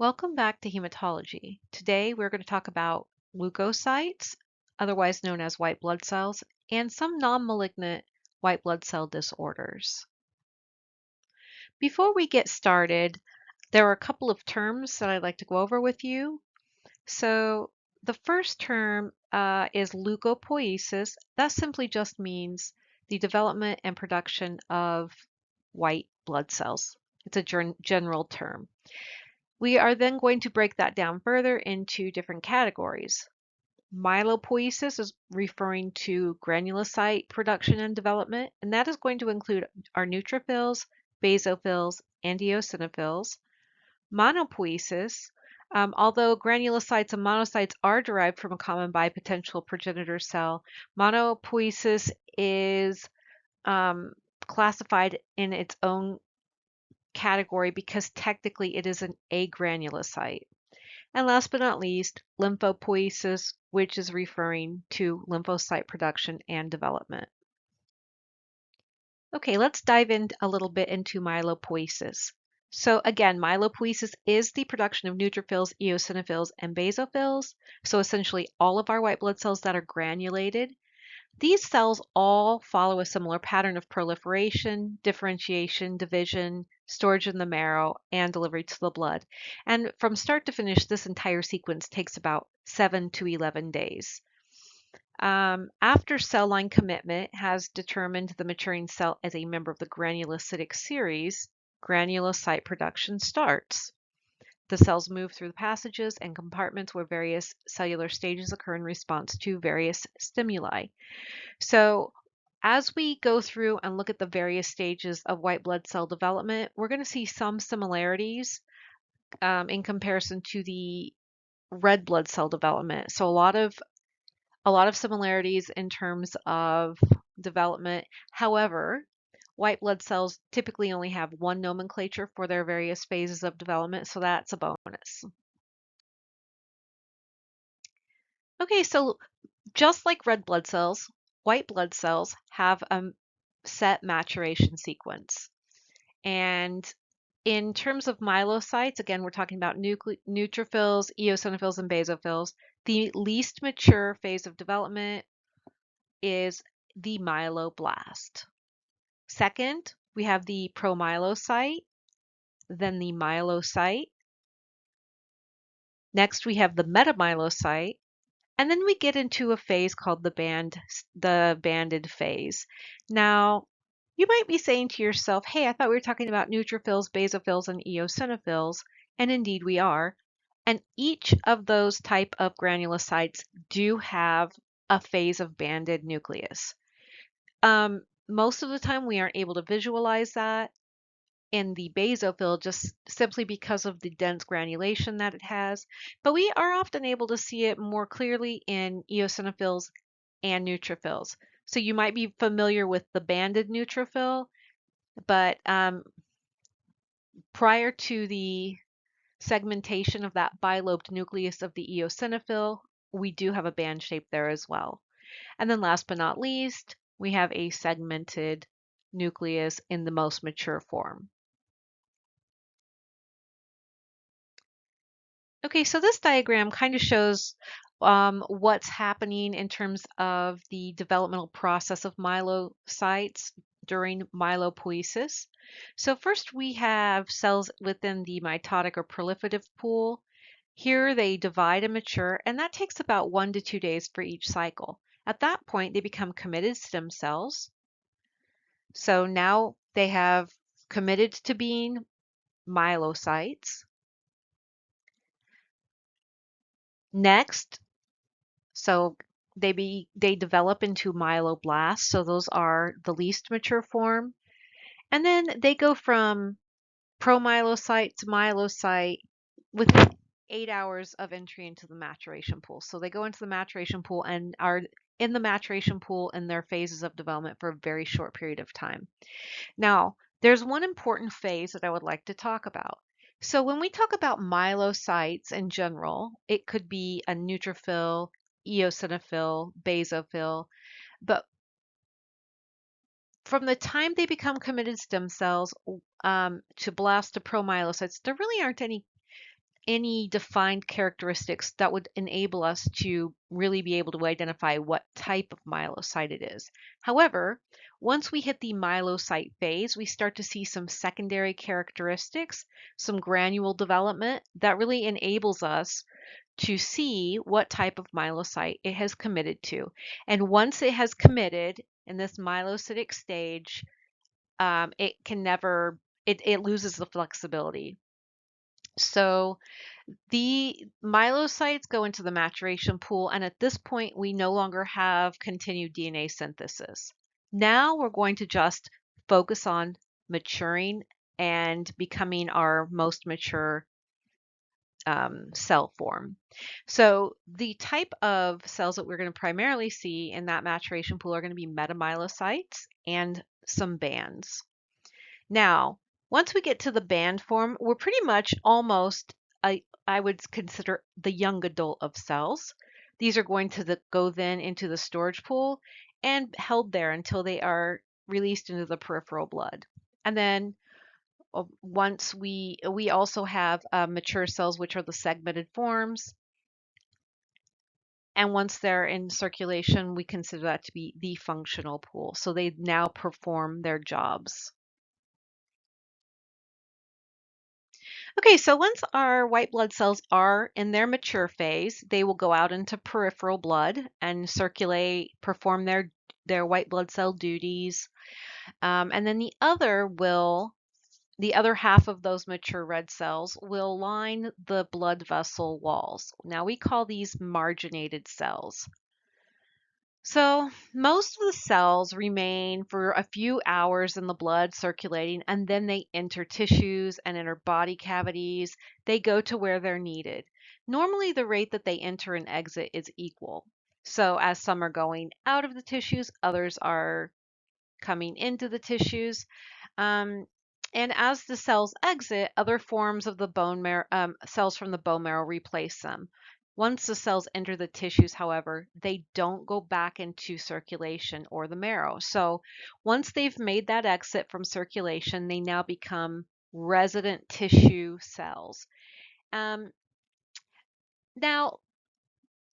Welcome back to Hematology. Today we're going to talk about leukocytes, otherwise known as white blood cells, and some non-malignant white blood cell disorders. Before we get started, there are a couple of terms that I'd like to go over with you. So the first term is leukopoiesis. That simply just means the development and production of white blood cells. It's a general term. We are then going to break that down further into different categories. Myelopoiesis is referring to granulocyte production and development, and that is going to include our neutrophils, basophils, and eosinophils. Monopoiesis, although granulocytes and monocytes are derived from a common bipotential progenitor cell, monopoiesis is classified in its own category because technically it is an agranulocyte. And last but not least, lymphopoiesis, which is referring to lymphocyte production and development. Okay, let's dive in a little bit into myelopoiesis. So again, myelopoiesis is the production of neutrophils, eosinophils, and basophils. So essentially all of our white blood cells that are granulated. These cells all follow a similar pattern of proliferation, differentiation, division, storage in the marrow, and delivery to the blood. And from start to finish, this entire sequence takes about 7 to 11 days. After cell line commitment has determined the maturing cell as a member of the granulocytic series, granulocyte production starts. The cells move through the passages and compartments where various cellular stages occur in response to various stimuli. So as we go through and look at the various stages of white blood cell development, we're going to see some similarities in comparison to the red blood cell development. So a lot of similarities in terms of development. However, white blood cells typically only have one nomenclature for their various phases of development, so that's a bonus. Okay, so just like red blood cells, white blood cells have a set maturation sequence. And in terms of myelocytes, again, we're talking about neutrophils, eosinophils, and basophils. The least mature phase of development is the myeloblast. Second, we have the promyelocyte, then the myelocyte. Next, we have the metamyelocyte, and then we get into a phase called the banded phase. Now, you might be saying to yourself, hey, I thought we were talking about neutrophils, basophils, and eosinophils, and indeed we are. And each of those type of granulocytes do have a phase of banded nucleus. Most of the time we aren't able to visualize that in the basophil just simply because of the dense granulation that it has, but we are often able to see it more clearly in eosinophils and neutrophils. So you might be familiar with the banded neutrophil, but prior to the segmentation of that bilobed nucleus of the eosinophil, we do have a band shape there as well. And then last but not least, we have a segmented nucleus in the most mature form. Okay, so this diagram kind of shows what's happening in terms of the developmental process of myelocytes during myelopoiesis. So first we have cells within the mitotic or proliferative pool. Here they divide and mature, and that takes about 1 to 2 days for each cycle. At that point, they become committed stem cells. So now they have committed to being myelocytes. Next, so they develop into myeloblasts. So those are the least mature form. And then they go from promyelocyte to myelocyte within 8 hours of entry into the maturation pool. So they go into the maturation pool and are in the maturation pool in their phases of development for a very short period of time. Now, there's one important phase that I would like to talk about. So when we talk about myelocytes in general, it could be a neutrophil, eosinophil, basophil, but from the time they become committed stem cells to blast to promyelocytes, there really aren't any any defined characteristics that would enable us to really be able to identify what type of myelocyte it is. However, once we hit the myelocyte phase, we start to see some secondary characteristics, some granule development that really enables us to see what type of myelocyte it has committed to. And once it has committed in this myelocytic stage, it can never, it loses the flexibility. So the myelocytes go into the maturation pool, and at this point, we no longer have continued DNA synthesis. Now we're going to just focus on maturing and becoming our most mature cell form. So the type of cells that we're going to primarily see in that maturation pool are going to be metamyelocytes and some bands. Now, once we get to the band form, we're pretty much almost, I would consider the young adult of cells. These are going to go then into the storage pool and held there until they are released into the peripheral blood. And then once we also have mature cells, which are the segmented forms. And once they're in circulation, we consider that to be the functional pool. So they now perform their jobs. Okay, so once our white blood cells are in their mature phase, they will go out into peripheral blood and circulate, perform their white blood cell duties. And then the other half of those mature red cells will line the blood vessel walls. Now we call these marginated cells. So most of the cells remain for a few hours in the blood circulating, and then they enter tissues and enter body cavities. They go to where they're needed. Normally the rate that they enter and exit is equal. So as some are going out of the tissues, others are coming into the tissues. Um, and as the cells exit, other forms of the bone marrow, cells from the bone marrow replace them. Once the cells enter the tissues, however, they don't go back into circulation or the marrow. So once they've made that exit from circulation, they now become resident tissue cells. Now,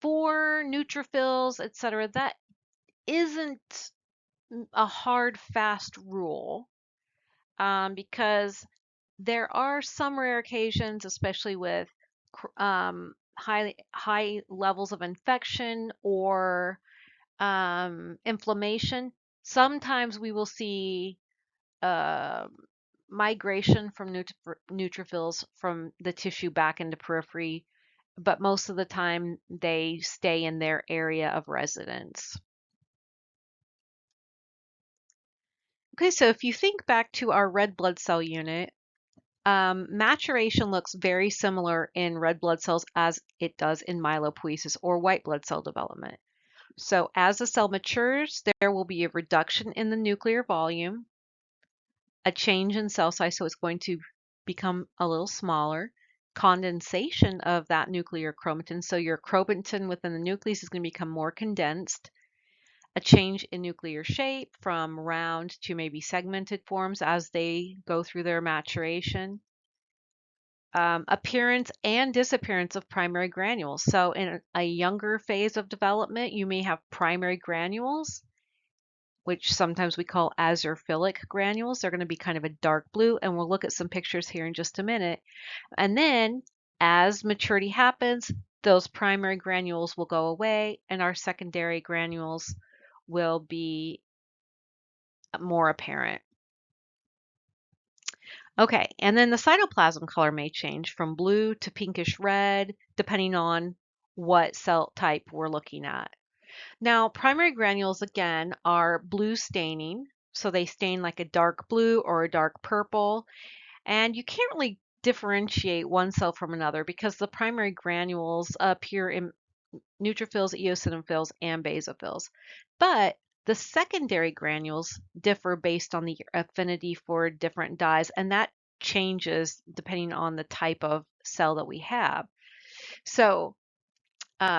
for neutrophils, etc., that isn't a hard, fast rule because there are some rare occasions, especially with high levels of infection or inflammation. Sometimes we will see uh, migration from neutrophils from the tissue back into periphery, but most of the time they stay in their area of residence. Okay, so if you think back to our red blood cell unit, maturation looks very similar in red blood cells as it does in myelopoiesis or white blood cell development. So as the cell matures, there will be a reduction in the nuclear volume, a change in cell size, so it's going to become a little smaller, condensation of that nuclear chromatin, so your chromatin within the nucleus is going to become more condensed, a change in nuclear shape from round to maybe segmented forms as they go through their maturation. Appearance and disappearance of primary granules. So in a younger phase of development, you may have primary granules, which sometimes we call azurophilic granules. They're going to be kind of a dark blue, and we'll look at some pictures here in just a minute. And then as maturity happens, those primary granules will go away, and our secondary granules will be more apparent. Okay, and then the cytoplasm color may change from blue to pinkish red, depending on what cell type we're looking at. Now, primary granules, again, are blue staining, so they stain like a dark blue or a dark purple, and you can't really differentiate one cell from another because the primary granules appear in neutrophils, eosinophils, and basophils. But the secondary granules differ based on the affinity for different dyes, and that changes depending on the type of cell that we have. So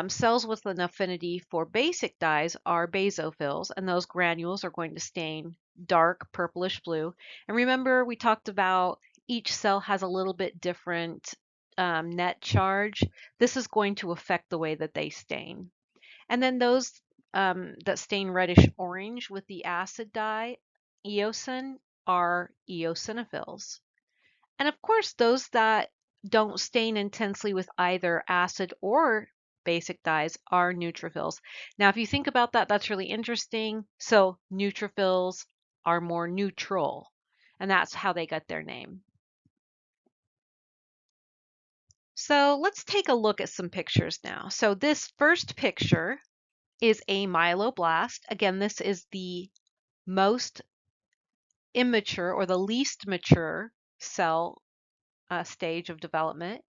cells with an affinity for basic dyes are basophils, and those granules are going to stain dark purplish blue. And remember, we talked about each cell has a little bit different net charge, this is going to affect the way that they stain. And then those that stain reddish orange with the acid dye, eosin, are eosinophils. And of course, those that don't stain intensely with either acid or basic dyes are neutrophils. Now, if you think about that, that's really interesting. So neutrophils are more neutral, and that's how they got their name. So let's take a look at some pictures now. So this first picture is a myeloblast. Again, this is the most immature or the least mature cell stage of development.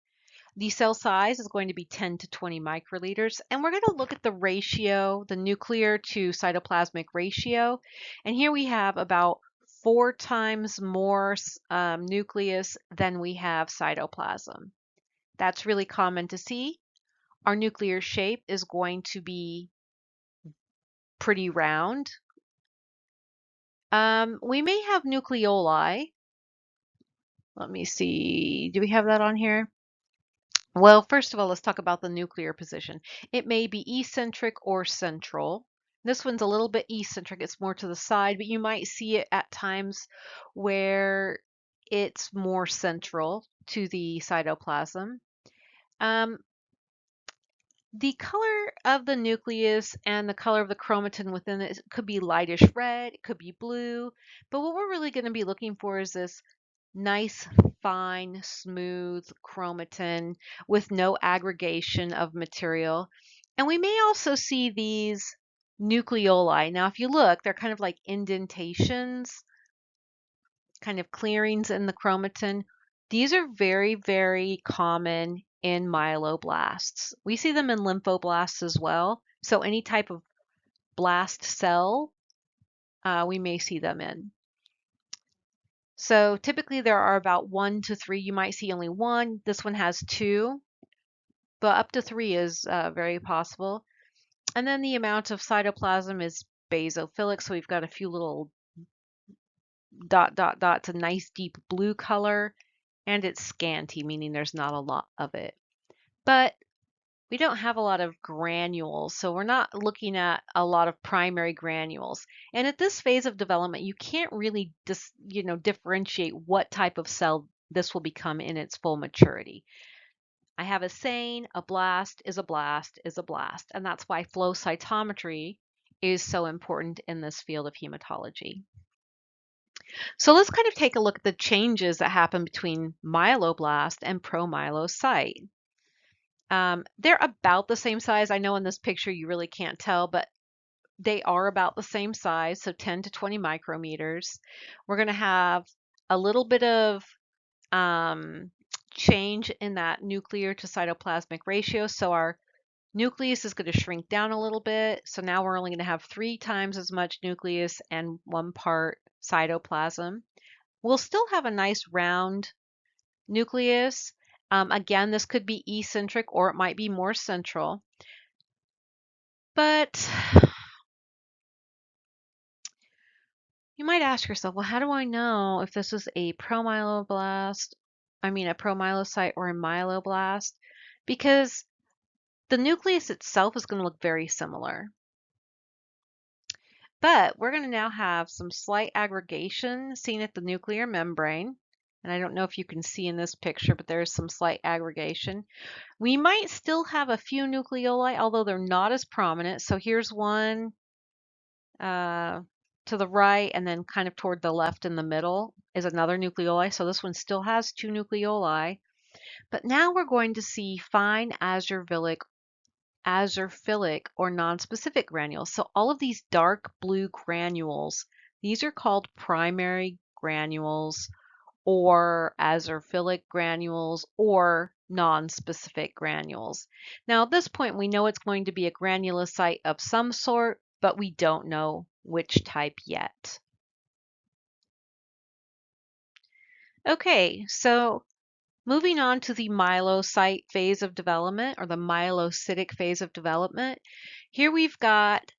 The cell size is going to be 10 to 20 microliters, and we're going to look at the ratio, the nuclear to cytoplasmic ratio. And here we have about 4 times more nucleus than we have cytoplasm. That's really common to see. Our nuclear shape is going to be pretty round. We may have nucleoli. Let me see. Do we have that on here? Well, first of all, let's talk about the nuclear position. It may be eccentric or central. This one's a little bit eccentric. It's more to the side, but you might see it at times where it's more central to the cytoplasm. The color of the nucleus and the color of the chromatin within it could be lightish red, it could be blue, but what we're really going to be looking for is this nice, fine, smooth chromatin with no aggregation of material. And we may also see these nucleoli. Now, if you look, they're kind of like indentations, kind of clearings in the chromatin. These are very, very common in myeloblasts. We see them in lymphoblasts as well. So any type of blast cell, we may see them in. So typically there are about 1 to 3. You might see only 1. This one has 2, but up to 3 is very possible. And then the amount of cytoplasm is basophilic. So we've got a few little dots, a nice deep blue color, and it's scanty, meaning there's not a lot of it. But we don't have a lot of granules, so we're not looking at a lot of primary granules. And at this phase of development, you can't really differentiate what type of cell this will become in its full maturity. I have a saying, a blast is a blast is a blast, and that's why flow cytometry is so important in this field of hematology. So let's kind of take a look at the changes that happen between myeloblast and promyelocyte. They're about the same size. I know in this picture you really can't tell, but they are about the same size, so 10 to 20 micrometers. We're going to have a little bit of change in that nuclear to cytoplasmic ratio. So our nucleus is going to shrink down a little bit. So now we're only going to have 3 times as much nucleus and 1 part cytoplasm. We'll still have a nice round nucleus. Again, this could be eccentric or it might be more central. But you might ask yourself, well, how do I know if this is a promyelocyte or a myeloblast? Because the nucleus itself is going to look very similar. But we're going to now have some slight aggregation seen at the nuclear membrane. And I don't know if you can see in this picture, but there's some slight aggregation. We might still have a few nucleoli, although they're not as prominent. So here's one to the right, and then kind of toward the left in the middle is another nucleoli. So this one still has 2 nucleoli. But now we're going to see fine azurophilic or nonspecific granules. So all of these dark blue granules, these are called primary granules or azurophilic granules or nonspecific granules. Now at this point we know it's going to be a granulocyte of some sort, but we don't know which type yet. Okay, so moving on to the myelocyte phase of development or the myelocytic phase of development. Here we've got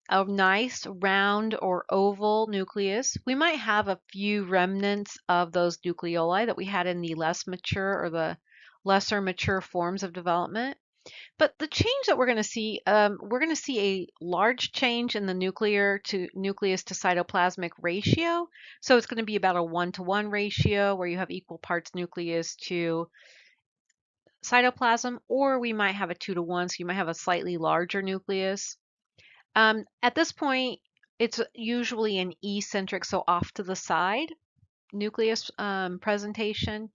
a nice round or oval nucleus. We might have a few remnants of those nucleoli that we had in the less mature or the lesser mature forms of development. But the change that we're going to see a large change in the nucleus to cytoplasmic ratio. So it's going to be about a 1-to-1 ratio where you have equal parts nucleus to cytoplasm, or we might have a 2-to-1, so you might have a slightly larger nucleus. At this point, it's usually an eccentric, so off to the side nucleus presentation.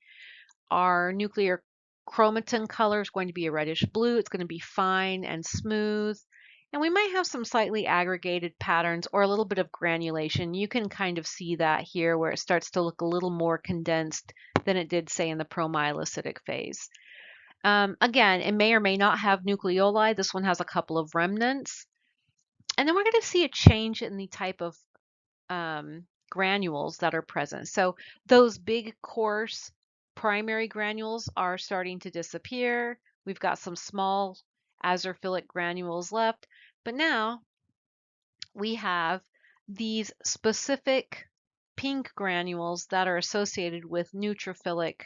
Our nuclear chromatin color is going to be a reddish blue. It's going to be fine and smooth. And we might have some slightly aggregated patterns or a little bit of granulation. You can kind of see that here where it starts to look a little more condensed than it did, say, in the promyelocytic phase. Again, it may or may not have nucleoli. This one has a couple of remnants. And then we're going to see a change in the type of granules that are present. So those big, coarse primary granules are starting to disappear. We've got some small azurophilic granules left, but now we have these specific pink granules that are associated with neutrophilic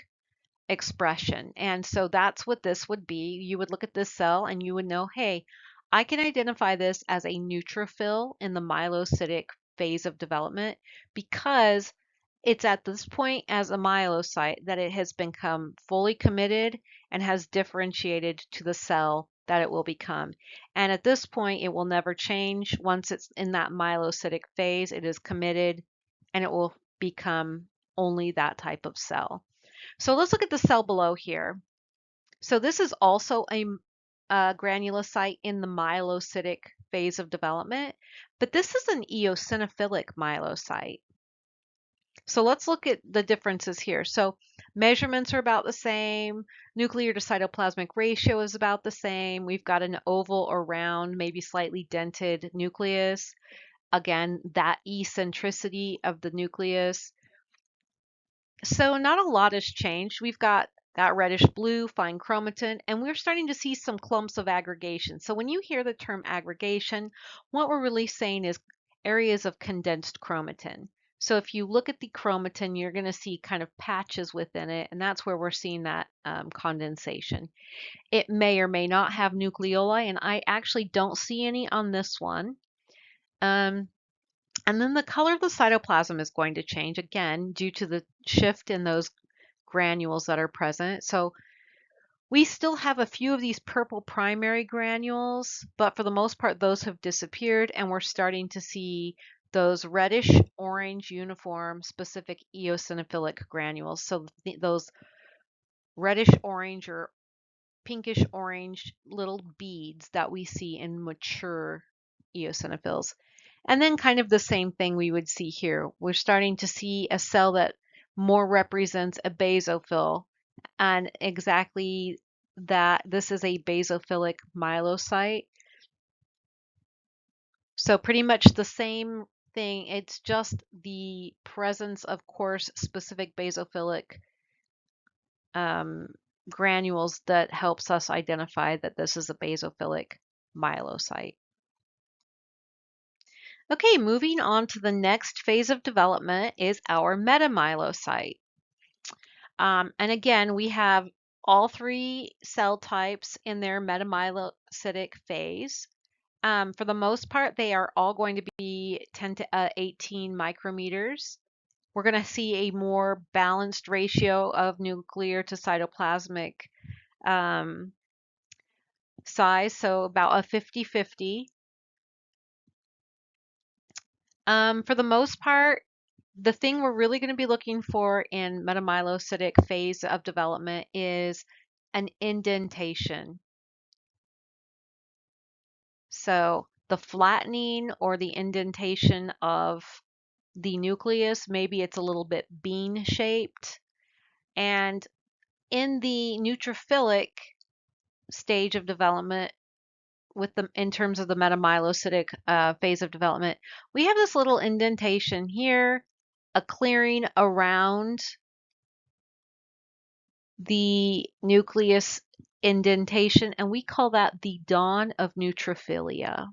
expression. And so that's what this would be. You would look at this cell and you would know, hey, I can identify this as a neutrophil in the myelocytic phase of development because it's at this point as a myelocyte that it has become fully committed and has differentiated to the cell that it will become. And at this point, it will never change. Once it's in that myelocytic phase, it is committed and it will become only that type of cell. So let's look at the cell below here. So this is also a granulocyte in the myelocytic phase of development, but this is an eosinophilic myelocyte. So let's look at the differences here. So measurements are about the same. Nuclear to cytoplasmic ratio is about the same. We've got an oval or round, maybe slightly dented nucleus. Again, that eccentricity of the nucleus. So not a lot has changed. We've got that reddish blue fine chromatin, and we're starting to see some clumps of aggregation. So when you hear the term aggregation, what we're really saying is areas of condensed chromatin. So if you look at the chromatin, you're going to see kind of patches within it, and that's where we're seeing that condensation. It may or may not have nucleoli, and I actually don't see any on this one. And then the color of the cytoplasm is going to change again due to the shift in those granules that are present. So we still have a few of these purple primary granules, but for the most part, those have disappeared, and we're starting to see those reddish orange uniform specific eosinophilic granules. So those reddish orange or pinkish orange little beads that we see in mature eosinophils. And then kind of the same thing we would see here. We're starting to see a cell that more represents a basophil, and exactly that this is a basophilic myelocyte. So pretty much the same thing. It's just the presence of course specific basophilic granules that helps us identify that this is a basophilic myelocyte. Okay, moving on to the next phase of development is our metamyelocyte. And again, we have all three cell types in their metamyelocytic phase. For the most part, they are all going to be 10 to 18 micrometers. We're going to see a more balanced ratio of nuclear to cytoplasmic size, so about a 50-50. For the most part, the thing we're really going to be looking for in metamyelocytic phase of development is an indentation. So the flattening or the indentation of the nucleus, maybe it's a little bit bean shaped. And in the neutrophilic stage of development, in terms of the metamyelocytic phase of development, we have this little indentation here, a clearing around the nucleus indentation, and we call that the dawn of neutrophilia.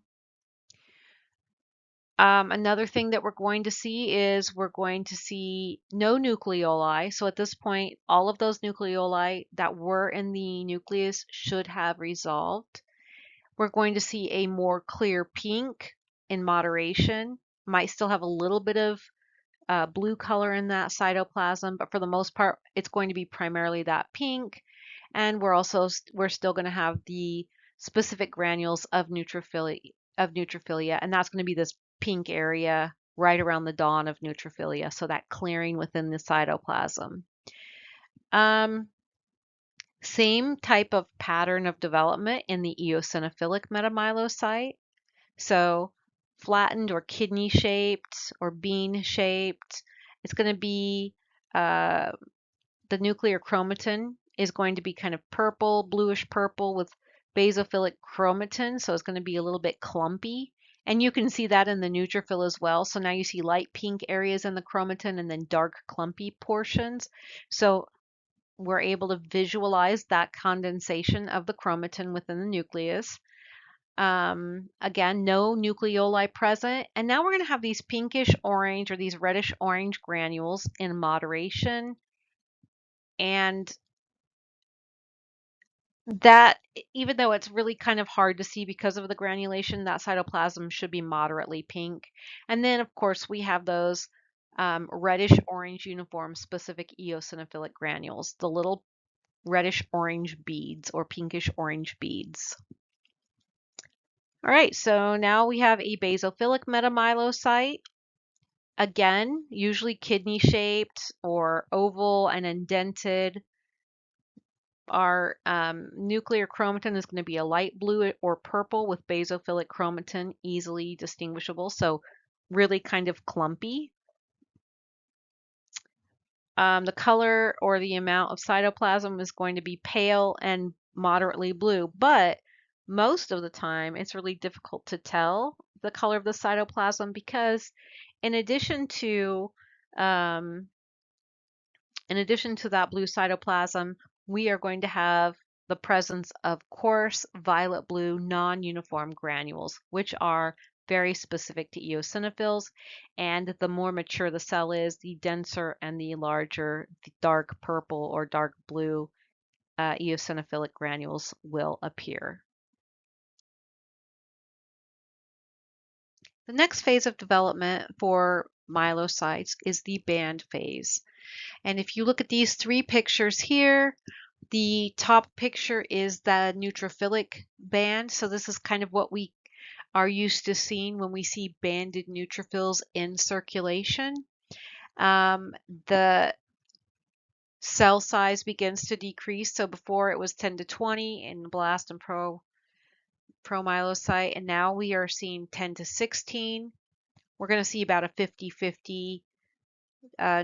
Another thing that we're going to see is we're going to see no nucleoli. So at this point, all of those nucleoli that were in the nucleus should have resolved. We're going to see a more clear pink in moderation. Might still have a little bit of blue color in that cytoplasm, but for the most part, it's going to be primarily that pink. And we're still going to have the specific granules of neutrophil, and that's going to be this pink area right around the dawn of neutrophilia, so that clearing within the cytoplasm. Same type of pattern of development in the eosinophilic metamyelocyte. So flattened or kidney shaped or bean shaped. It's going to be the nuclear chromatin is going to be kind of purple, bluish purple with basophilic chromatin. So it's going to be a little bit clumpy. And you can see that in the neutrophil as well. So now you see light pink areas in the chromatin and then dark clumpy portions. So we're able to visualize that condensation of the chromatin within the nucleus. Again, no nucleoli present. And now we're going to have these pinkish orange or these reddish orange granules in moderation. And that, even though it's really kind of hard to see because of the granulation, that cytoplasm should be moderately pink. And then, of course, we have those reddish orange uniform specific eosinophilic granules, the little reddish orange beads or pinkish orange beads. All right, so now we have a basophilic metamyelocyte. Again, usually kidney shaped or oval and indented. Our nuclear chromatin is going to be a light blue or purple with basophilic chromatin, easily distinguishable, so really kind of clumpy. The color or the amount of cytoplasm is going to be pale and moderately blue, but most of the time it's really difficult to tell the color of the cytoplasm because in addition to that blue cytoplasm, we are going to have the presence of coarse violet blue non-uniform granules, which are very specific to eosinophils. And the more mature the cell is, the denser and the larger the dark purple or dark blue eosinophilic granules will appear. The next phase of development for myelocytes is the band phase. And if you look at these three pictures here, the top picture is the neutrophilic band. So this is kind of what we are used to seeing when we see banded neutrophils in circulation. The cell size begins to decrease. So before it was 10 to 20 in blast and promyelocyte, and now we are seeing 10 to 16. We're going to see about a 50-50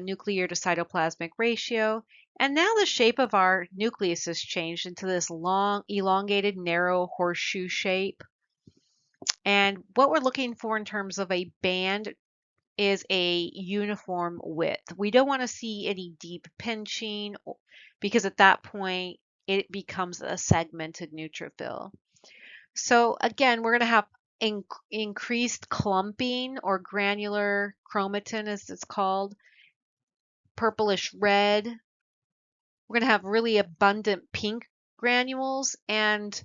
nuclear to cytoplasmic ratio. And now the shape of our nucleus has changed into this long, elongated, narrow horseshoe shape. And what we're looking for in terms of a band is a uniform width. We don't want to see any deep pinching because at that point it becomes a segmented neutrophil. So again, we're going to have increased clumping or granular chromatin, as it's called, purplish red. We're going to have really abundant pink granules and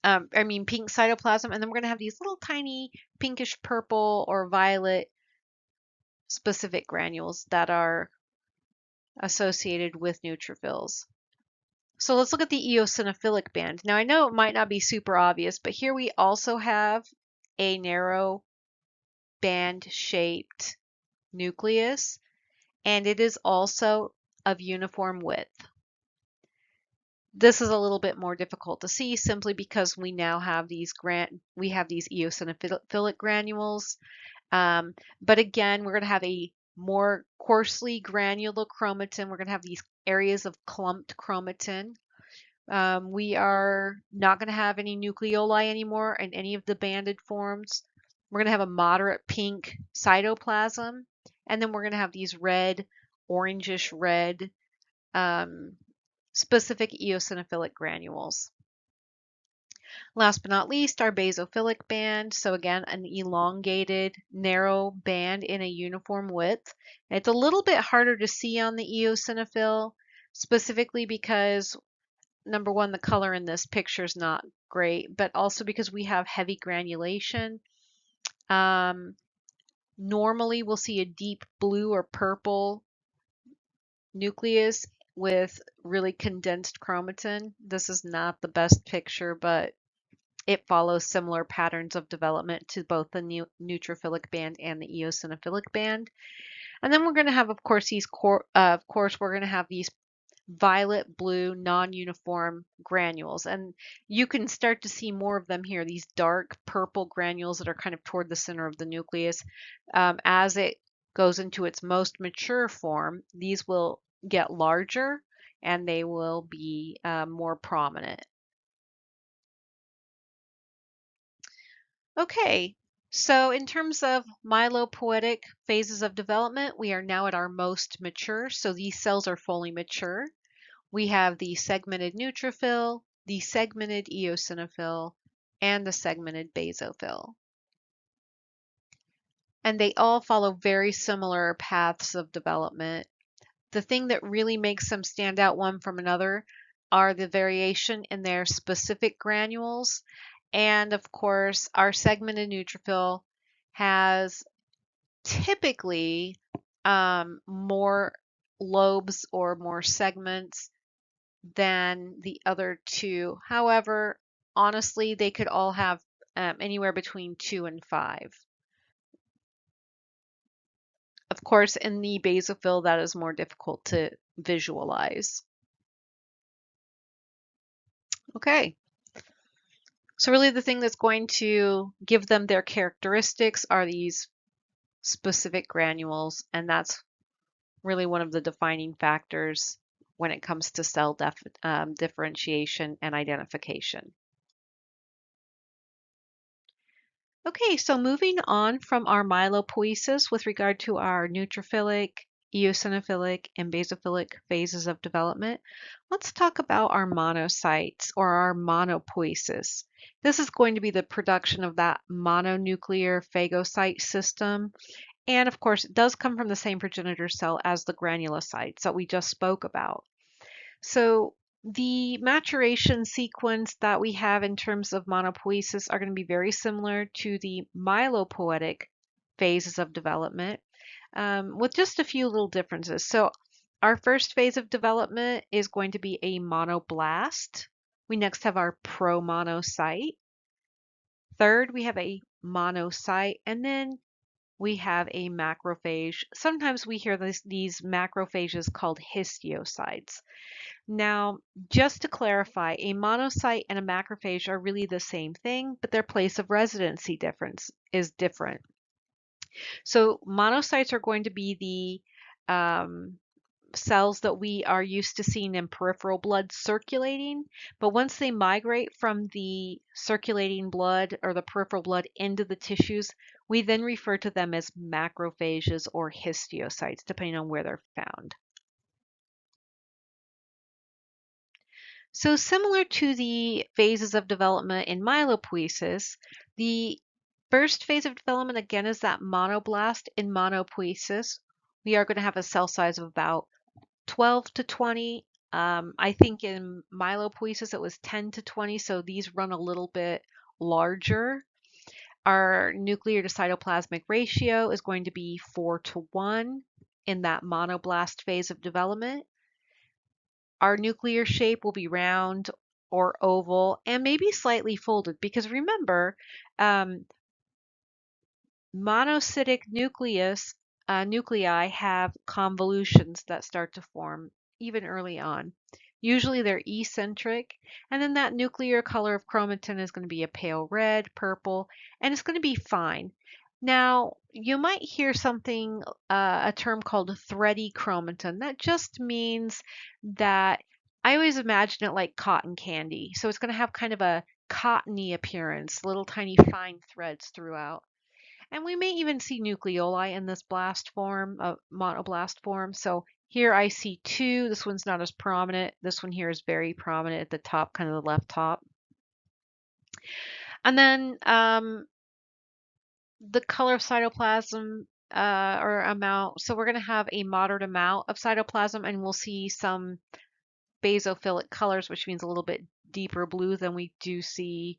pink cytoplasm, and then we're going to have these little tiny pinkish purple or violet specific granules that are associated with neutrophils. So let's look at the eosinophilic band. Now I know it might not be super obvious, but here we also have a narrow band-shaped nucleus, and it is also of uniform width. This is a little bit more difficult to see simply because we now have these eosinophilic granules. But again, we're going to have a more coarsely granular chromatin. We're going to have these areas of clumped chromatin. We are not going to have any nucleoli anymore in any of the banded forms. We're going to have a moderate pink cytoplasm, and then we're going to have these red, orangish red specific eosinophilic granules. Last but not least, our basophilic band. So again, an elongated, narrow band in a uniform width. It's a little bit harder to see on the eosinophil, specifically because number one, the color in this picture is not great, but also because we have heavy granulation. Normally, we'll see a deep blue or purple nucleus with really condensed chromatin. This is not the best picture, but it follows similar patterns of development to both the neutrophilic band and the eosinophilic band. And then we're going to have, of course, we're going to have these violet blue non-uniform granules, and you can start to see more of them here, these dark purple granules that are kind of toward the center of the nucleus. As it goes into its most mature form, these will get larger and they will be more prominent. Okay, so in terms of myelopoietic phases of development, we are now at our most mature, so these cells are fully mature. We have the segmented neutrophil, the segmented eosinophil, and the segmented basophil. And they all follow very similar paths of development. The thing that really makes them stand out one from another are the variation in their specific granules. And of course, our segmented neutrophil has typically more lobes or more segments than the other two. However, honestly, they could all have anywhere between 2 and 5. Of course, in the basophil, that is more difficult to visualize. Okay, so really the thing that's going to give them their characteristics are these specific granules, and that's really one of the defining factors when it comes to cell differentiation and identification. Okay, so moving on from our myelopoiesis with regard to our neutrophilic, eosinophilic, and basophilic phases of development, let's talk about our monocytes or our monopoiesis. This is going to be the production of that mononuclear phagocyte system. And of course, it does come from the same progenitor cell as the granulocytes that we just spoke about. So the maturation sequence that we have in terms of monopoiesis are going to be very similar to the myelopoietic phases of development, with just a few little differences. So our first phase of development is going to be a monoblast. We next have our promonocyte. Third, we have a monocyte, and then we have a macrophage. Sometimes we hear these macrophages called histiocytes. Now, just to clarify, a monocyte and a macrophage are really the same thing, but their place of residency difference is different. So monocytes are going to be the cells that we are used to seeing in peripheral blood circulating, but once they migrate from the circulating blood or the peripheral blood into the tissues, we then refer to them as macrophages or histiocytes, depending on where they're found. So similar to the phases of development in myelopoiesis, the first phase of development again is that monoblast in monopoiesis. We are going to have a cell size of about 12 to 20. I think in myelopoiesis it was 10 to 20, so these run a little bit larger. Our nuclear to cytoplasmic ratio is going to be 4 to 1 in that monoblast phase of development. Our nuclear shape will be round or oval and maybe slightly folded because remember, monocytic nuclei have convolutions that start to form even early on. Usually they're eccentric, and then that nuclear color of chromatin is going to be a pale red, purple, and it's going to be fine. Now, you might hear a term called thready chromatin. That just means that I always imagine it like cotton candy. So it's going to have kind of a cottony appearance, little tiny fine threads throughout. And we may even see nucleoli in this blast form, monoblast form. So here I see two. This one's not as prominent. This one here is very prominent at the top, kind of the left top. And then the color of cytoplasm or amount. So we're going to have a moderate amount of cytoplasm, and we'll see some basophilic colors, which means a little bit deeper blue than we do see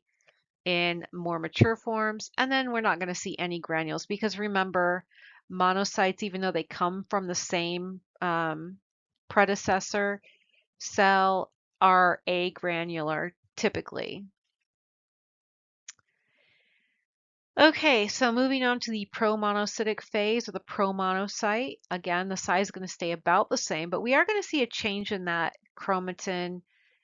in more mature forms. And then we're not going to see any granules because remember, monocytes, even though they come from the same predecessor cell, are agranular typically. Okay, so moving on to the promonocytic phase or the promonocyte. Again, the size is going to stay about the same, but we are going to see a change in that chromatin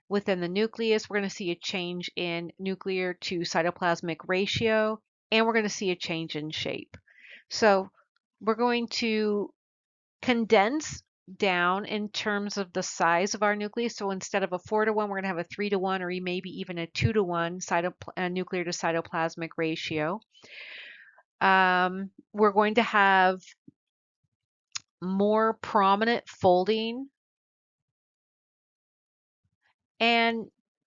within the nucleus. We're going to see a change in nuclear to cytoplasmic ratio, and we're going to see a change in shape. So we're going to condense down in terms of the size of our nucleus. So instead of a 4:1, we're going to have a 3:1 or maybe even a 2:1 nuclear to cytoplasmic ratio. We're going to have more prominent folding, and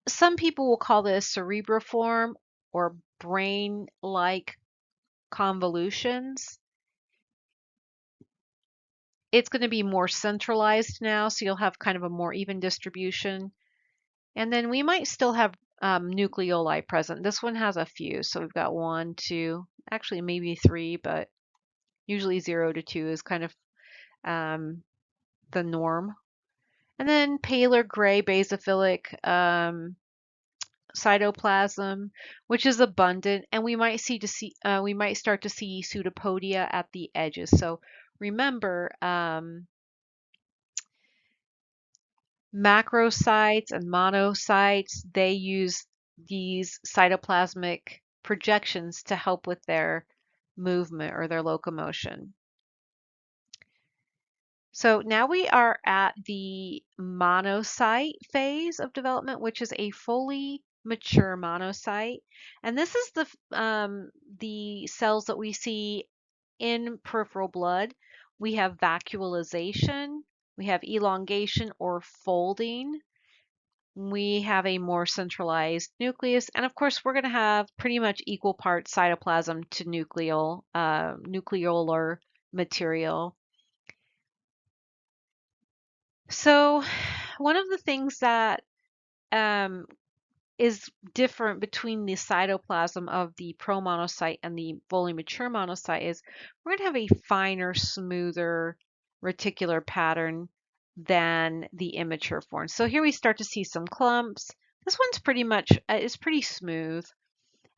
some people will call this cerebriform or brain-like convolutions. It's going to be more centralized now, so you'll have kind of a more even distribution. And then we might still have nucleoli present. This one has a few, so we've got 1, 2, actually maybe 3, but usually 0 to 2 is kind of the norm. And then paler gray basophilic cytoplasm, which is abundant, and we might start to see pseudopodia at the edges. So remember, macrocytes and monocytes, they use these cytoplasmic projections to help with their movement or their locomotion. So now we are at the monocyte phase of development, which is a fully mature monocyte. And this is the cells that we see in peripheral blood. We have vacuolization, we have elongation or folding, we have a more centralized nucleus, and of course we're going to have pretty much equal parts cytoplasm to nucleolar material. So one of the things that is different between the cytoplasm of the promonocyte and the fully mature monocyte is we're going to have a finer, smoother reticular pattern than the immature form. So here we start to see some clumps. This one's pretty much is pretty smooth.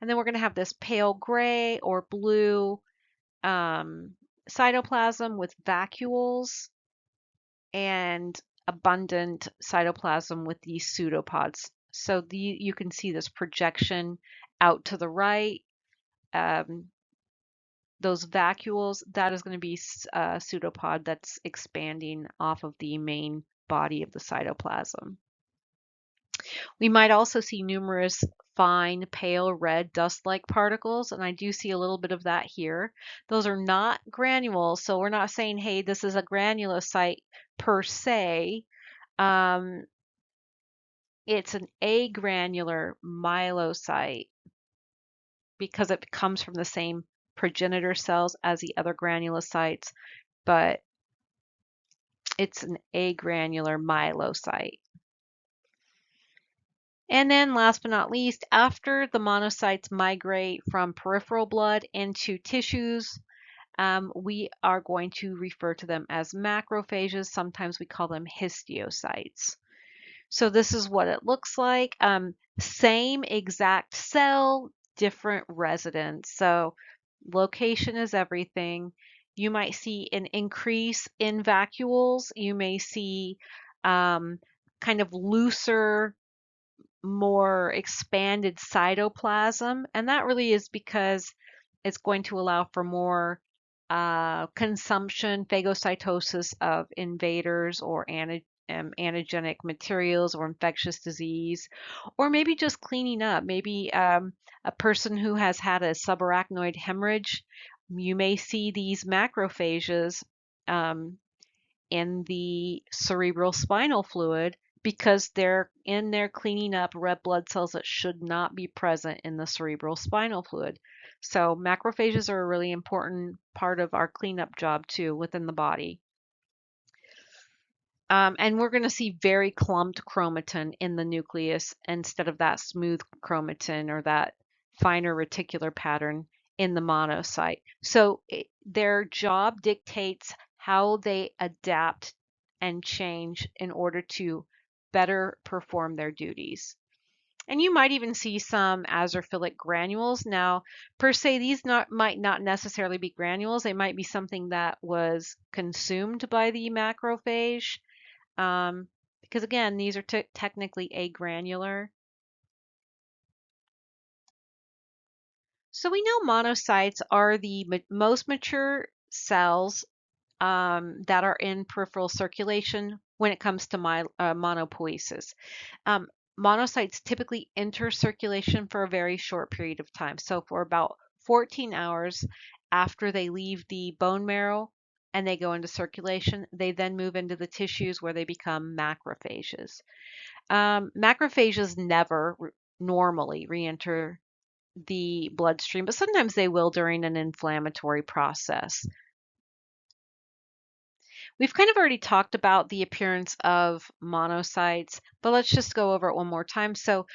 And then we're going to have this pale gray or blue cytoplasm with vacuoles and abundant cytoplasm with these pseudopods. So you can see this projection out to the right. Those vacuoles, that is going to be a pseudopod that's expanding off of the main body of the cytoplasm. We might also see numerous fine pale red dust-like particles, and I do see a little bit of that here. Those are not granules, so we're not saying, hey, this is a granulocyte per se. It's an agranular myelocyte because it comes from the same progenitor cells as the other granulocytes, but it's an agranular myelocyte. And then last but not least, after the monocytes migrate from peripheral blood into tissues, we are going to refer to them as macrophages. Sometimes we call them histiocytes. So this is what it looks like. Same exact cell, different residence. So location is everything. You might see an increase in vacuoles. You may see kind of looser, more expanded cytoplasm, and that really is because it's going to allow for more consumption, phagocytosis of invaders or antigenic materials or infectious disease, or maybe just cleaning up. Maybe a person who has had a subarachnoid hemorrhage, you may see these macrophages in the cerebral spinal fluid because they're in there cleaning up red blood cells that should not be present in the cerebral spinal fluid. So macrophages are a really important part of our cleanup job too within the body. And we're going to see very clumped chromatin in the nucleus instead of that smooth chromatin or that finer reticular pattern in the monocyte. So their job dictates how they adapt and change in order to better perform their duties. And you might even see some azurophilic granules. Now, per se, these might not necessarily be granules. They might be something that was consumed by the macrophage, because again, these are technically agranular. So we know monocytes are the most mature cells that are in peripheral circulation when it comes to monopoiesis. Um, Monocytes typically enter circulation for a very short period of time. So for about 14 hours after they leave the bone marrow and they go into circulation, they then move into the tissues where they become macrophages. Macrophages never normally re-enter the bloodstream, but sometimes they will during an inflammatory process. We've kind of already talked about the appearance of monocytes, but let's just go over it one more time. So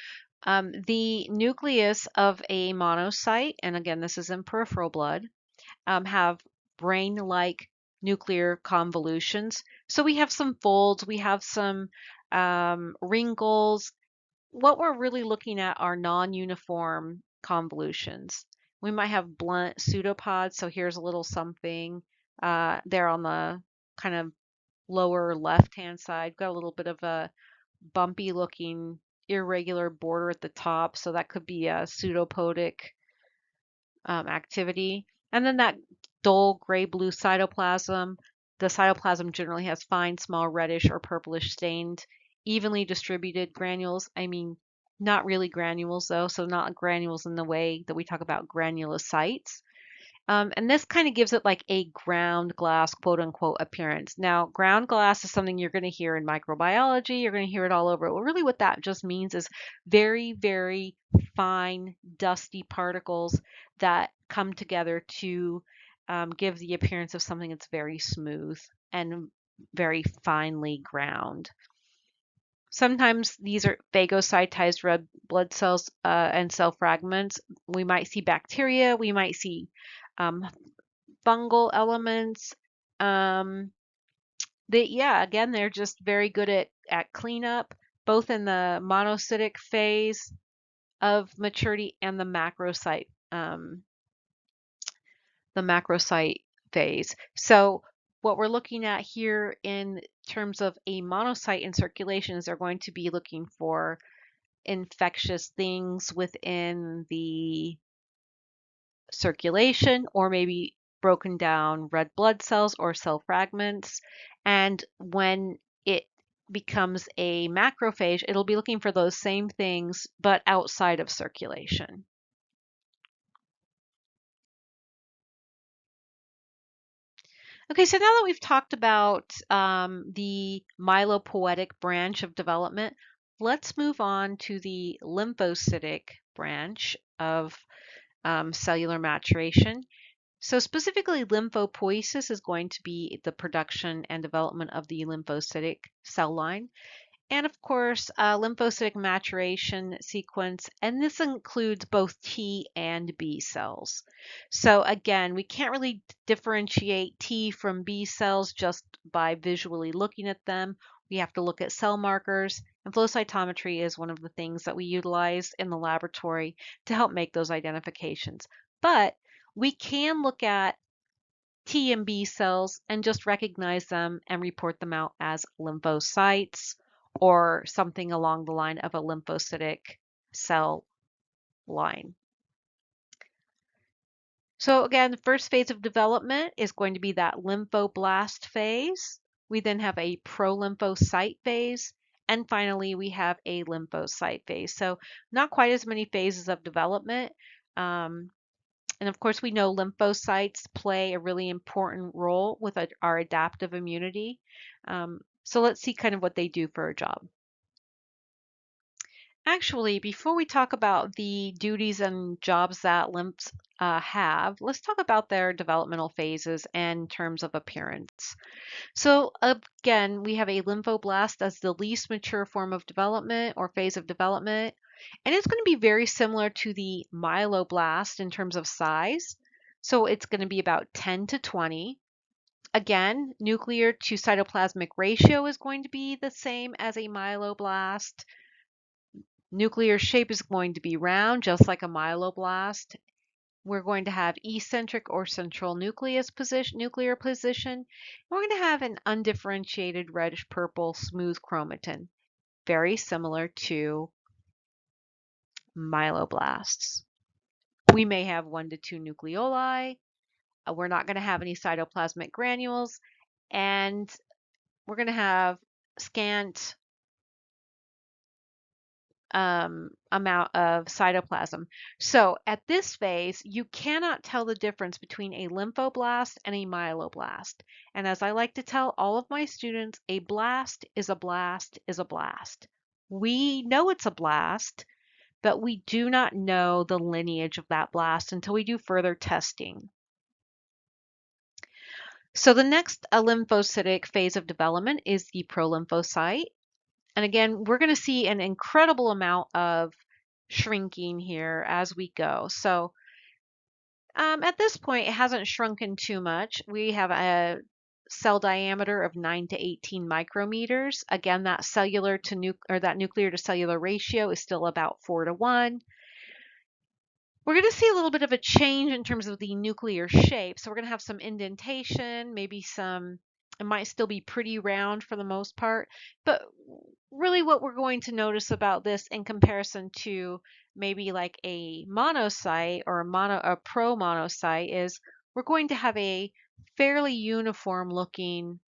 the nucleus of a monocyte, and again, this is in peripheral blood, have brain-like nuclear convolutions. So we have some folds, we have some wrinkles. What we're really looking at are non-uniform convolutions. We might have blunt pseudopods. So here's a little something there on the kind of lower left-hand side. Got a little bit of a bumpy looking irregular border at the top. So that could be a pseudopodic activity. And then that dull gray-blue cytoplasm. The cytoplasm generally has fine, small, reddish or purplish stained, evenly distributed granules. I mean, not really granules though, so not granules in the way that we talk about granulocytes. And this kind of gives it like a ground glass, quote unquote, appearance. Now, ground glass is something you're going to hear in microbiology. You're going to hear it all over. Well, really, what that just means is very, very fine, dusty particles that come together to give the appearance of something that's very smooth and very finely ground. Sometimes these are phagocytized red blood cells and cell fragments. We might see bacteria. We might see um, fungal elements. Yeah, again, they're just very good at cleanup, both in the monocytic phase of maturity and the macrocyte phase. So what we're looking at here in terms of a monocyte in circulation is they're going to be looking for infectious things within the circulation or maybe broken down red blood cells or cell fragments. And when it becomes a macrophage, it'll be looking for those same things, but outside of circulation. Okay, so now that we've talked about the myelopoietic branch of development, let's move on to the lymphocytic branch of cellular maturation. So specifically, lymphopoiesis is going to be the production and development of the lymphocytic cell line. And of course, lymphocytic maturation sequence, and this includes both T and B cells. So again, we can't really differentiate T from B cells just by visually looking at them. We have to look at cell markers, and flow cytometry is one of the things that we utilize in the laboratory to help make those identifications. But we can look at T and B cells and just recognize them and report them out as lymphocytes or something along the line of a lymphocytic cell line. So again, the first phase of development is going to be that lymphoblast phase. We then have a prolymphocyte phase, and finally we have a lymphocyte phase. So not quite as many phases of development. And of course, we know lymphocytes play a really important role with our adaptive immunity. So let's see kind of what they do for a job. Actually, before we talk about the duties and jobs that lymphs have, let's talk about their developmental phases and terms of appearance. So again, we have a lymphoblast as the least mature form of development or phase of development, and it's going to be very similar to the myeloblast in terms of size. So it's going to be about 10 to 20. Again, nuclear to cytoplasmic ratio is going to be the same as a myeloblast. Nuclear shape is going to be round, just like a myeloblast. We're going to have eccentric or central nuclear position. We're going to have an undifferentiated reddish purple smooth chromatin, very similar to myeloblasts. We may have 1 to 2 nucleoli. We're not going to have any cytoplasmic granules, and we're going to have scant amount of cytoplasm. So at this phase, you cannot tell the difference between a lymphoblast and a myeloblast. And as I like to tell all of my students, a blast is a blast is a blast. We know it's a blast, but we do not know the lineage of that blast until we do further testing. So the next lymphocytic phase of development is the prolymphocyte. And again, we're going to see an incredible amount of shrinking here as we go. So at this point, it hasn't shrunken too much. We have a cell diameter of 9 to 18 micrometers. Again, that cellular to that nuclear to cellular ratio is still about 4 to 1. We're going to see a little bit of a change in terms of the nuclear shape. So we're going to have some indentation, maybe it might still be pretty round for the most part, but really what we're going to notice about this in comparison to maybe like a monocyte or a promonocyte is we're going to have a fairly uniform looking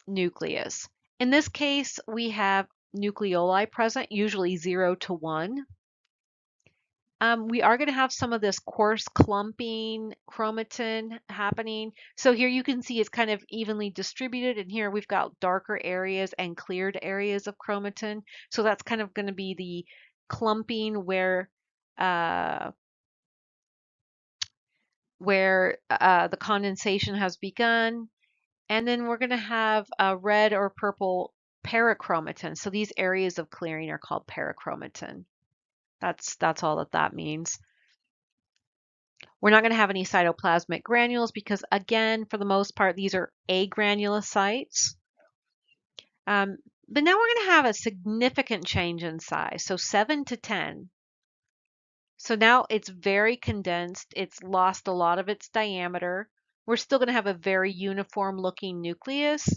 nucleus. In this case, we have nucleoli present, usually 0 to 1. We are going to have some of this coarse clumping chromatin happening. So here you can see it's kind of evenly distributed, and here we've got darker areas and cleared areas of chromatin. So that's kind of going to be the clumping where the condensation has begun. And then we're going to have a red or purple parachromatin. So these areas of clearing are called parachromatin. That's all that means. We're not going to have any cytoplasmic granules because, again, for the most part, these are agranulocytes. But now we're going to have a significant change in size, so 7 to 10. So now it's very condensed. It's lost a lot of its diameter. We're still going to have a very uniform looking nucleus,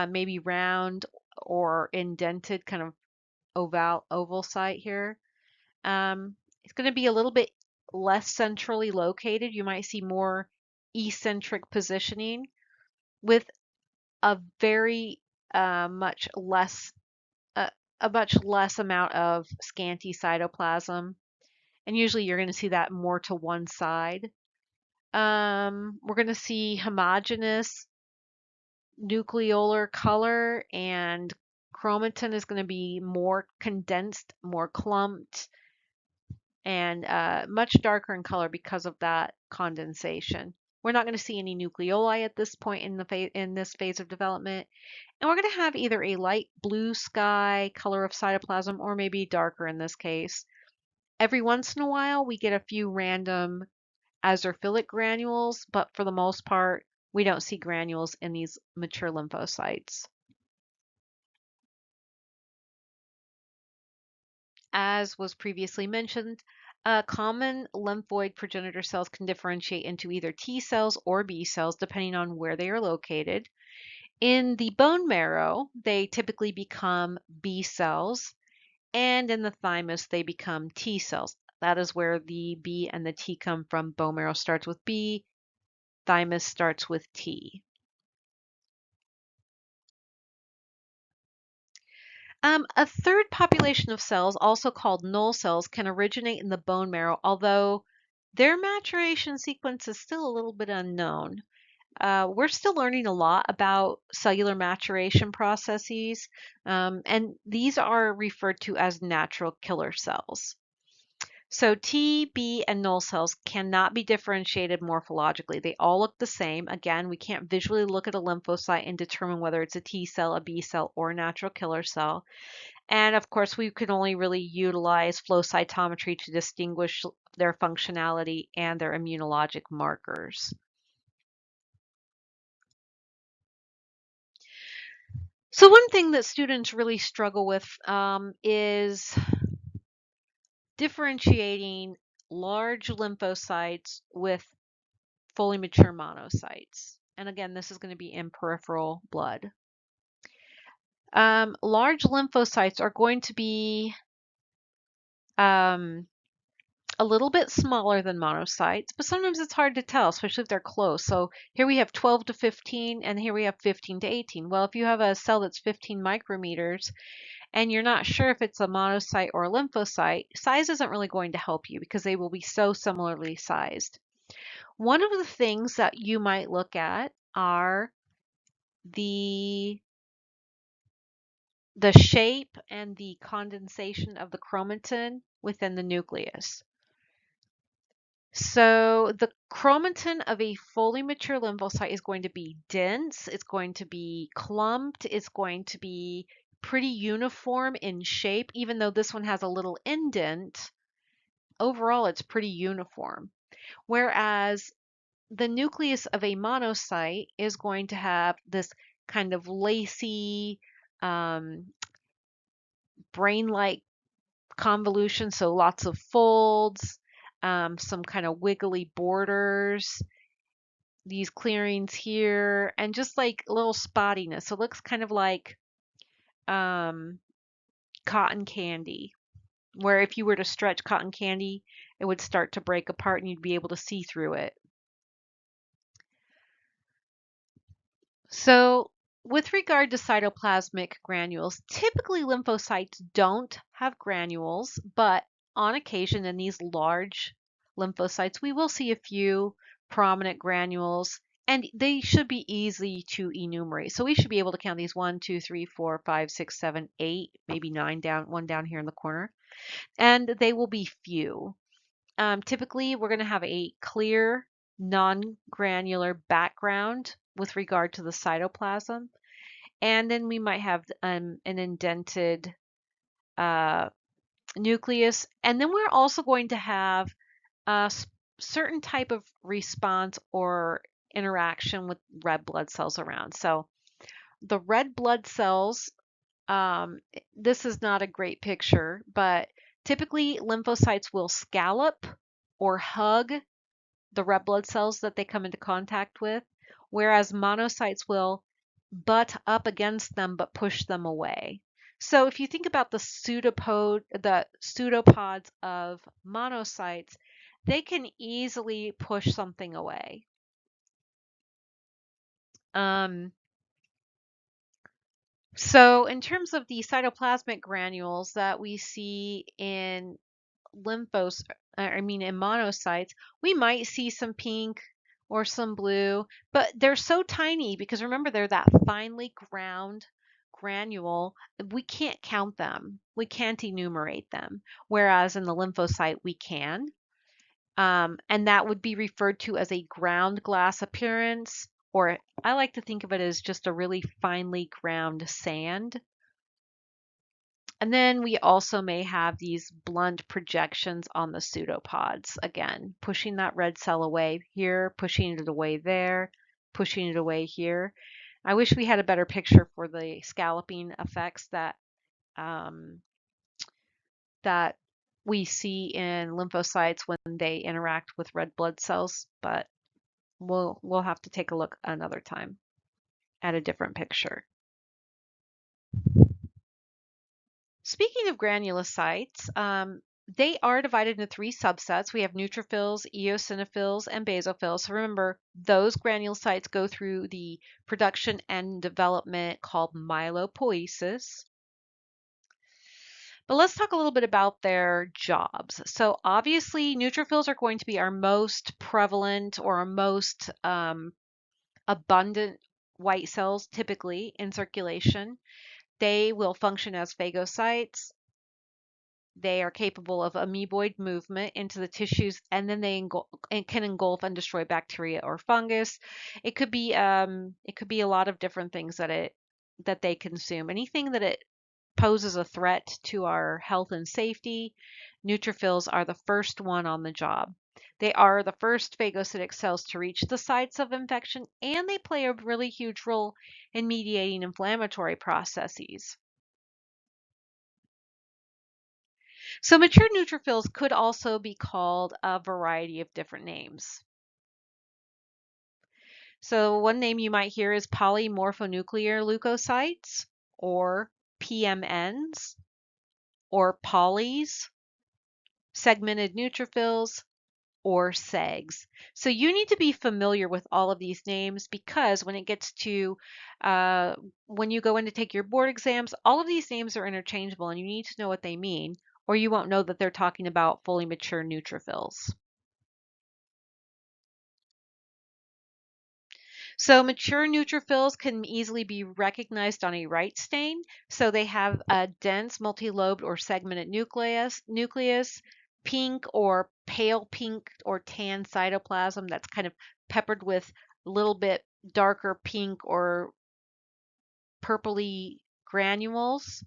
maybe round or indented, kind of oval site here. It's going to be a little bit less centrally located. You might see more eccentric positioning with a very much less a much less amount of scanty cytoplasm, and usually you're going to see that more to one side. We're going to see homogeneous nucleolar color, and chromatin is going to be more condensed, more clumped, and much darker in color because of that condensation. We're not going to see any nucleoli at this point in this phase of development, and we're going to have either a light blue sky color of cytoplasm or maybe darker in this case. Every once in a while, we get a few random azurophilic granules, but for the most part, we don't see granules in these mature lymphocytes. As was previously mentioned, common lymphoid progenitor cells can differentiate into either T cells or B cells depending on where they are located. In the bone marrow, they typically become B cells, and in the thymus, they become T cells. That is where the B and the T come from. Bone marrow starts with B, thymus starts with T. A third population of cells, also called null cells, can originate in the bone marrow, although their maturation sequence is still a little bit unknown. We're still learning a lot about cellular maturation processes, and these are referred to as natural killer cells. So T, B, and null cells cannot be differentiated morphologically. They all look the same. Again, we can't visually look at a lymphocyte and determine whether it's a T cell, a B cell, or a natural killer cell. And of course, we can only really utilize flow cytometry to distinguish their functionality and their immunologic markers. So one thing that students really struggle with is differentiating large lymphocytes with fully mature monocytes. And again, this is going to be in peripheral blood. Large lymphocytes are going to be a little bit smaller than monocytes, but sometimes it's hard to tell, especially if they're close. So here we have 12 to 15, and here we have 15 to 18. Well, if you have a cell that's 15 micrometers, and you're not sure if it's a monocyte or a lymphocyte, size isn't really going to help you because they will be so similarly sized. One of the things that you might look at are the shape and the condensation of the chromatin within the nucleus. So the chromatin of a fully mature lymphocyte is going to be dense, it's going to be clumped, it's going to be pretty uniform in shape, even though this one has a little indent. Overall, it's pretty uniform. Whereas the nucleus of a monocyte is going to have this kind of lacy, brain-like convolution, so lots of folds, some kind of wiggly borders, these clearings here, and just like a little spottiness. So it looks kind of like um, cotton candy, where if you were to stretch cotton candy, it would start to break apart and you'd be able to see through it. So with regard to cytoplasmic granules, typically lymphocytes don't have granules, but on occasion in these large lymphocytes, we will see a few prominent granules, and they should be easy to enumerate. So we should be able to count these 1, 2, 3, 4, 5, 6, 7, 8, maybe 9 down, one down here in the corner, and they will be few. Typically, we're going to have a clear, non-granular background with regard to the cytoplasm. And then we might have an indented nucleus. And then we're also going to have a certain type of response or interaction with red blood cells around. So the red blood cells, this is not a great picture, but typically lymphocytes will scallop or hug the red blood cells that they come into contact with, whereas monocytes will butt up against them but push them away. So if you think about the pseudopods of monocytes, they can easily push something away. So in terms of the cytoplasmic granules that we see in in monocytes, we might see some pink or some blue, but they're so tiny because remember they're that finely ground granule, we can't count them. We can't enumerate them. Whereas in the lymphocyte, we can. And that would be referred to as a ground glass appearance, or I like to think of it as just a really finely ground sand. And then we also may have these blunt projections on the pseudopods. Again, pushing that red cell away here, pushing it away there, pushing it away here. I wish we had a better picture for the scalloping effects um, that we see in lymphocytes when they interact with red blood cells, but we'll have to take a look another time at a different picture. Speaking of granulocytes, they are divided into three subsets. We have neutrophils, eosinophils, and basophils. So remember, those granulocytes go through the production and development called myelopoiesis. But let's talk a little bit about their jobs. So obviously, neutrophils are going to be our most prevalent or our most abundant white cells typically in circulation. They will function as phagocytes. They are capable of amoeboid movement into the tissues, and then they can engulf and destroy bacteria or fungus. It could be a lot of different things that they consume. Anything that it poses a threat to our health and safety, neutrophils are the first one on the job. They are the first phagocytic cells to reach the sites of infection, and they play a really huge role in mediating inflammatory processes. So mature neutrophils could also be called a variety of different names. So one name you might hear is polymorphonuclear leukocytes, or PMNs, or polys, segmented neutrophils, or segs. So you need to be familiar with all of these names, because when it gets to when you go in to take your board exams, all of these names are interchangeable and you need to know what they mean, or you won't know that they're talking about fully mature neutrophils. So mature neutrophils can easily be recognized on a right stain. So they have a dense, multi-lobed or segmented nucleus, pink or pale pink or tan cytoplasm that's kind of peppered with a little bit darker pink or purpley granules.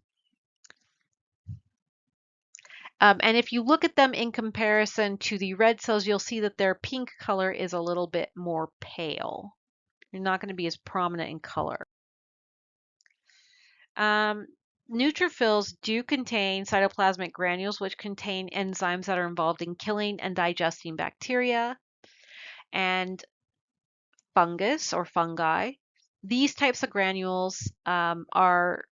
And if you look at them in comparison to the red cells, you'll see that their pink color is a little bit more pale. They're not going to be as prominent in color. Um, Neutrophils do contain cytoplasmic granules, which contain enzymes that are involved in killing and digesting bacteria and fungus or fungi. These types of granules are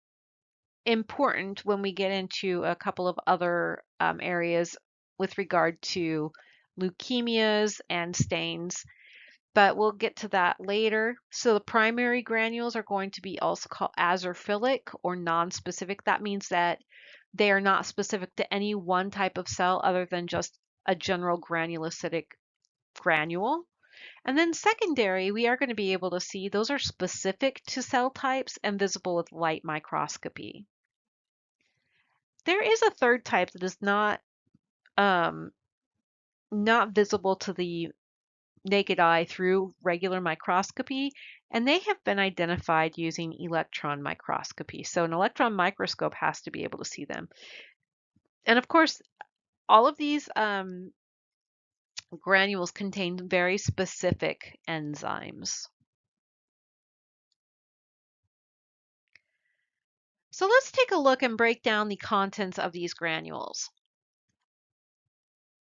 important when we get into a couple of other areas with regard to leukemias and stains, but we'll get to that later. So the primary granules are going to be also called azurophilic or non-specific. That means that they are not specific to any one type of cell other than just a general granulocytic granule. And then secondary, we are going to be able to see those are specific to cell types and visible with light microscopy. There is a third type that is um, not visible to the naked eye through regular microscopy, and they have been identified using electron microscopy. So an electron microscope has to be able to see them. And of course, all of these granules contain very specific enzymes. So let's take a look and break down the contents of these granules.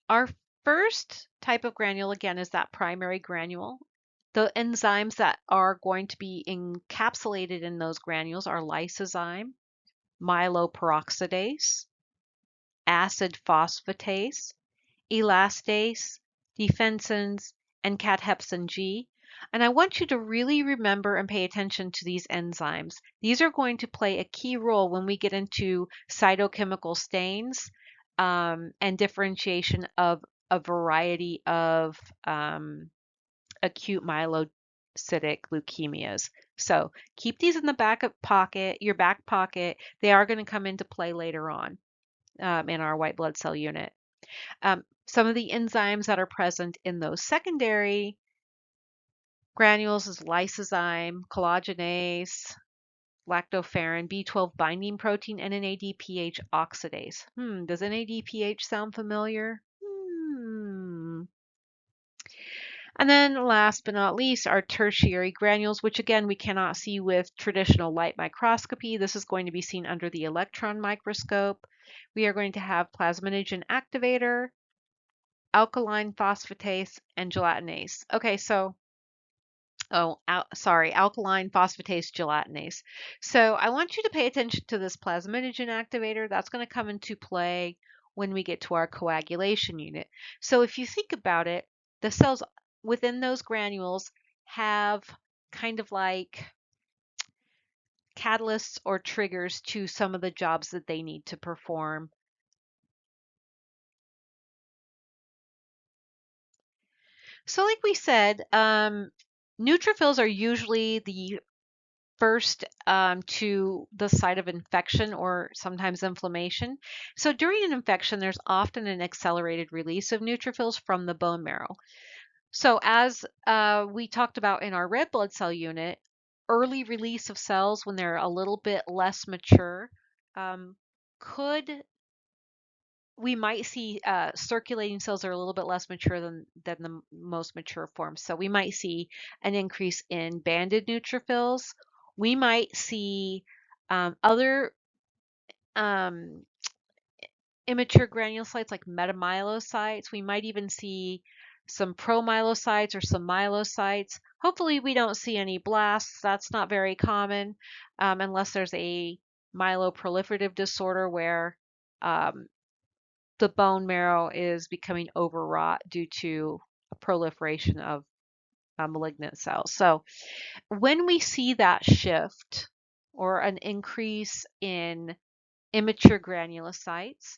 Our first type of granule, again, is that primary granule. The enzymes that are going to be encapsulated in those granules are lysozyme, myeloperoxidase, acid phosphatase, elastase, defensins, and cathepsin G. And I want you to really remember and pay attention to these enzymes. These are going to play a key role when we get into cytochemical stains and differentiation of a variety of acute myelocytic leukemias. So keep these in the your back pocket. They are going to come into play later on in our white blood cell unit. Some of the enzymes that are present in those secondary granules is lysozyme, collagenase, lactoferrin, B12 binding protein, and NADPH oxidase. Does NADPH sound familiar? And then last but not least are tertiary granules, which again we cannot see with traditional light microscopy. This is going to be seen under the electron microscope. We are going to have plasminogen activator, alkaline phosphatase, and gelatinase. Okay, so alkaline phosphatase gelatinase. So I want you to pay attention to this plasminogen activator. That's going to come into play when we get to our coagulation unit. So if you think about it, the cells within those granules have kind of like catalysts or triggers to some of the jobs that they need to perform. So like we said, neutrophils are usually the first to the site of infection or sometimes inflammation. So during an infection, there's often an accelerated release of neutrophils from the bone marrow. So as we talked about in our red blood cell unit, early release of cells when they're a little bit less mature um, could we might see circulating cells are a little bit less mature than the most mature forms. So we might see an increase in banded neutrophils. We might see other um, immature granulocytes like metamyelocytes. We might even see some promyelocytes or some myelocytes. Hopefully we don't see any blasts. That's not very common unless there's a myeloproliferative disorder where um, the bone marrow is becoming overwrought due to a proliferation of malignant cells. So when we see that shift or an increase in immature granulocytes,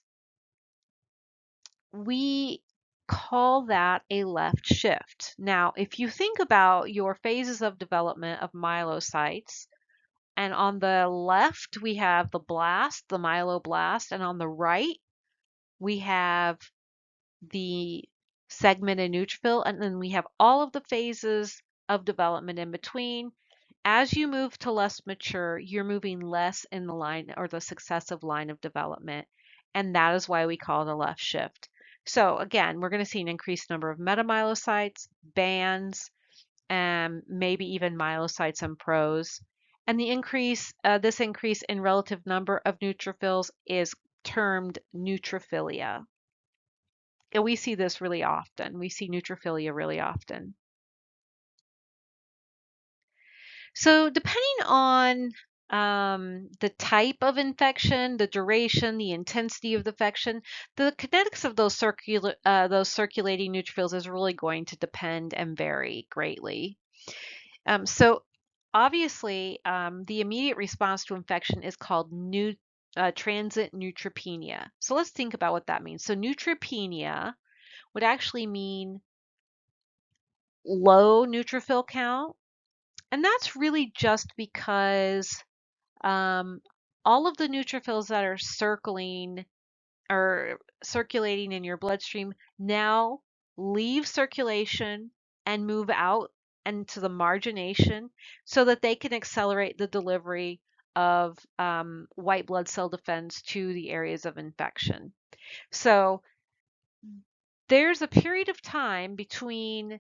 we call that a left shift. Now, if you think about your phases of development of myelocytes, and on the left we have the blast, the myeloblast, and on the right we have the segmented neutrophil, and then we have all of the phases of development in between. As you move to less mature, you're moving less in the line or the successive line of development, and that is why we call it a left shift. So again, we're going to see an increased number of metamyelocytes, bands, and maybe even myelocytes and pros. And this increase in relative number of neutrophils is termed neutrophilia. And we see this really often. We see neutrophilia really often. So depending on the type of infection, the duration, the intensity of the infection, the kinetics of those circulating neutrophils is really going to depend and vary greatly. So obviously, the immediate response to infection is called transient neutropenia. So let's think about what that means. So neutropenia would actually mean low neutrophil count. And that's really just because um, all of the neutrophils that are circulating in your bloodstream now leave circulation and move out into the margination so that they can accelerate the delivery of white blood cell defense to the areas of infection. So there's a period of time between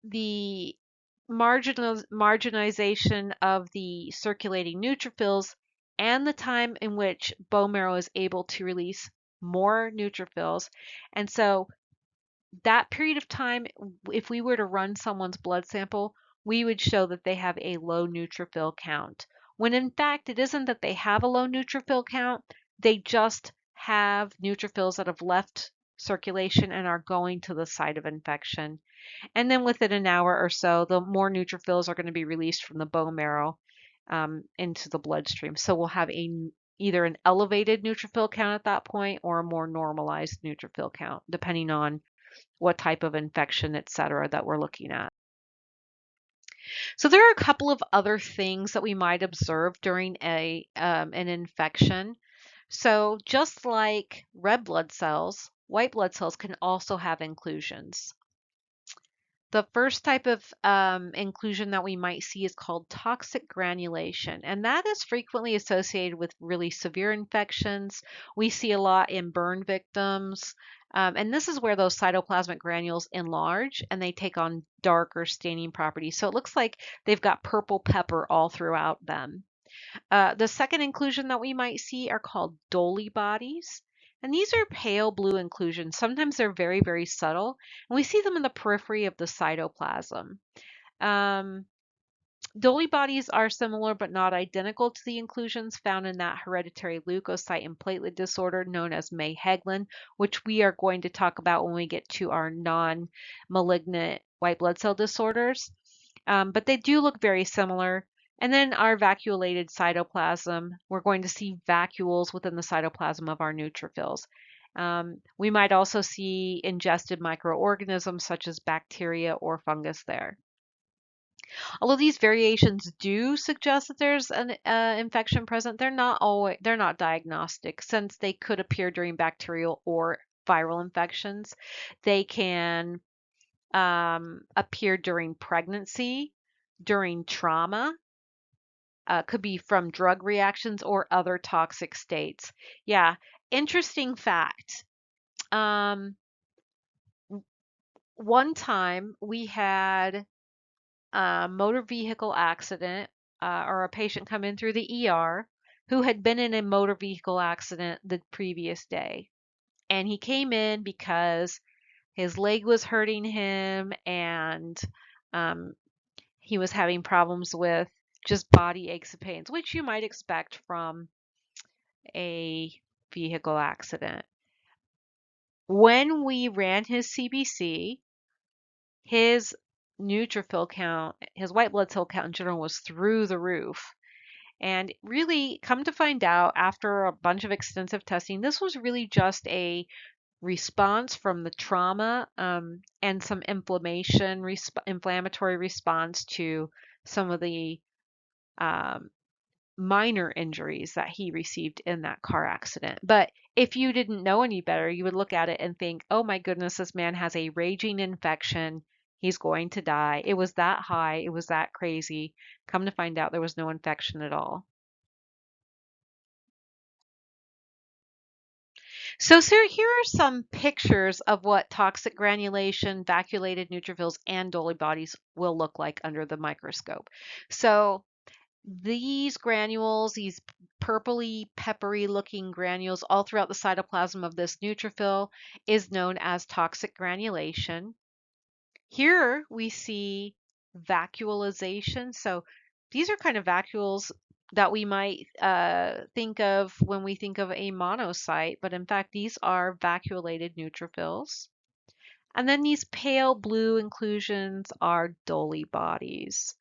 the marginalization of the circulating neutrophils and the time in which bone marrow is able to release more neutrophils. And so that period of time, if we were to run someone's blood sample, we would show that they have a low neutrophil count. When in fact, it isn't that they have a low neutrophil count, they just have neutrophils that have left circulation and are going to the site of infection. And then within an hour or so, the more neutrophils are going to be released from the bone marrow into the bloodstream. So we'll have either an elevated neutrophil count at that point or a more normalized neutrophil count, depending on what type of infection, et cetera, that we're looking at. So there are a couple of other things that we might observe during an infection. So just like red blood cells, white blood cells can also have inclusions. The first type of inclusion that we might see is called toxic granulation, and that is frequently associated with really severe infections. We see a lot in burn victims, and this is where those cytoplasmic granules enlarge and they take on darker staining properties. So it looks like they've got purple pepper all throughout them. The second inclusion that we might see are called Dolly bodies. And these are pale blue inclusions. Sometimes they're very, very subtle. And we see them in the periphery of the cytoplasm. Um, Dolly bodies are similar but not identical to the inclusions found in that hereditary leukocyte and platelet disorder known as May-Hegland, which we are going to talk about when we get to our non-malignant white blood cell disorders. But they do look very similar. And then our vacuolated cytoplasm, we're going to see vacuoles within the cytoplasm of our neutrophils. We might also see ingested microorganisms such as bacteria or fungus there. Although these variations do suggest that there's an infection present, they're not diagnostic since they could appear during bacterial or viral infections. They can appear during pregnancy, during trauma, could be from drug reactions or other toxic states. Yeah, interesting fact. Um, One time we had a motor vehicle accident or a patient come in through the ER who had been in a motor vehicle accident the previous day. And he came in because his leg was hurting him and um, he was having problems with just body aches and pains, which you might expect from a vehicle accident. When we ran his CBC, his neutrophil count, his white blood cell count in general was through the roof. And really, come to find out after a bunch of extensive testing, this was really just a response from the trauma and some inflammatory response to some of the um, minor injuries that he received in that car accident. But if you didn't know any better, you would look at it and think, oh my goodness, this man has a raging infection. He's going to die. It was that high. It was that crazy. Come to find out there was no infection at all. So here are some pictures of what toxic granulation, vacuolated neutrophils, and Dolly bodies will look like under the microscope. So these granules, these purpley, peppery looking granules all throughout the cytoplasm of this neutrophil is known as toxic granulation. Here we see vacuolization. So these are kind of vacuoles that we might think of when we think of a monocyte, but in fact, these are vacuolated neutrophils. And then these pale blue inclusions are Dolly bodies.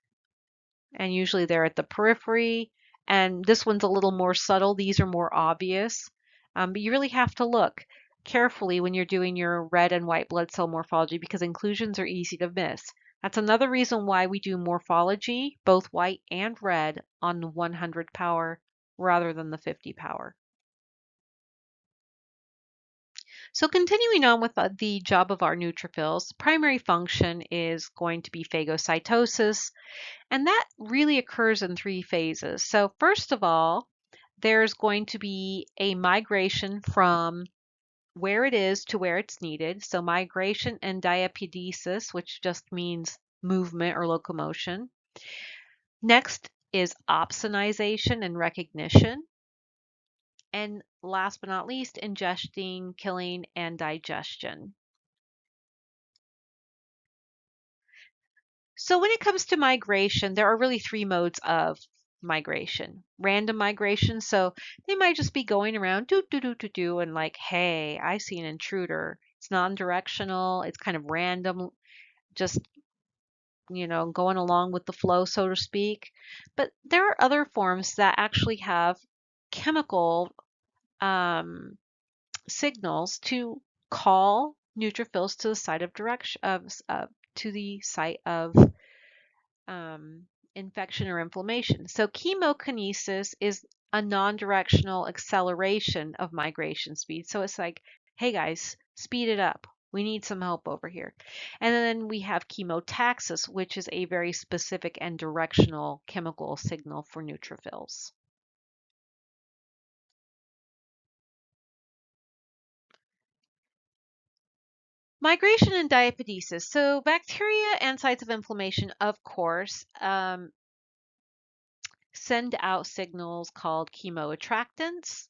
And usually they're at the periphery. And this one's a little more subtle. These are more obvious. But you really have to look carefully when you're doing your red and white blood cell morphology because inclusions are easy to miss. That's another reason why we do morphology, both white and red, on 100 power rather than the 50 power. So continuing on with the job of our neutrophils, primary function is going to be phagocytosis, and that really occurs in three phases. So first of all, there's going to be a migration from where it is to where it's needed. So migration and diapedesis, which just means movement or locomotion. Next is opsonization and recognition. And last but not least, ingesting, killing, and digestion. So when it comes to migration, there are really three modes of migration. Random migration, so they might just be going around do and like, hey, I see an intruder. It's non-directional, it's kind of random, just going along with the flow, so to speak. But there are other forms that actually have chemical um, signals to call neutrophils to the site of direction of to the site of um, infection or inflammation. So chemokinesis is a non-directional acceleration of migration speed. So it's like, hey guys, speed it up. We need some help over here. And then we have chemotaxis, which is a very specific and directional chemical signal for neutrophils. Migration and diapedesis. So bacteria and sites of inflammation, of course, send out signals called chemoattractants.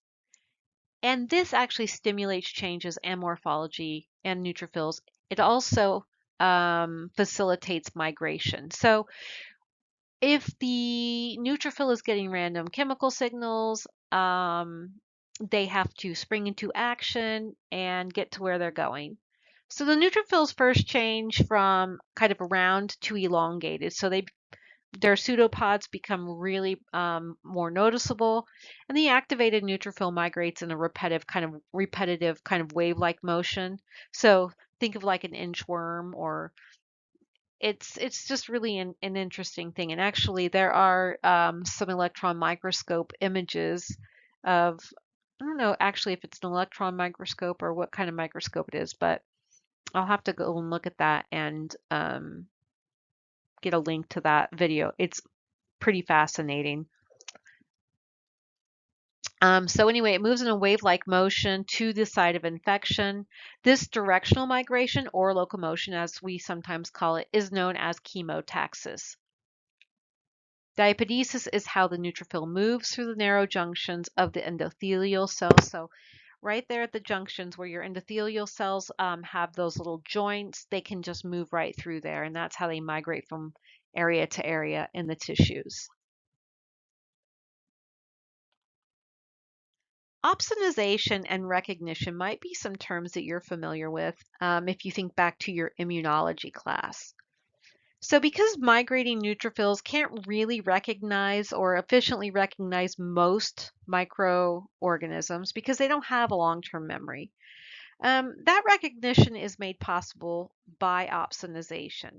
And this actually stimulates changes in morphology and neutrophils. It also facilitates migration. So if the neutrophil is getting random chemical signals, they have to spring into action and get to where they're going. So the neutrophils first change from kind of round to elongated. So their pseudopods become really more noticeable, and the activated neutrophil migrates in a repetitive kind of wave-like motion. So think of like an inchworm or it's just really an interesting thing. And actually, there are some electron microscope images of, I don't know actually if it's an electron microscope or what kind of microscope it is, but I'll have to go and look at that and get a link to that video. It's pretty fascinating. So anyway, it moves in a wave-like motion to the site of infection. This directional migration, or locomotion as we sometimes call it, is known as chemotaxis. Diapedesis is how the neutrophil moves through the narrow junctions of the endothelial cells. So right there at the junctions where your endothelial cells have those little joints, they can just move right through there. And that's how they migrate from area to area in the tissues. Opsonization and recognition might be some terms that you're familiar with if you think back to your immunology class. So because migrating neutrophils can't really recognize or efficiently recognize most microorganisms because they don't have a long-term memory, that recognition is made possible by opsonization.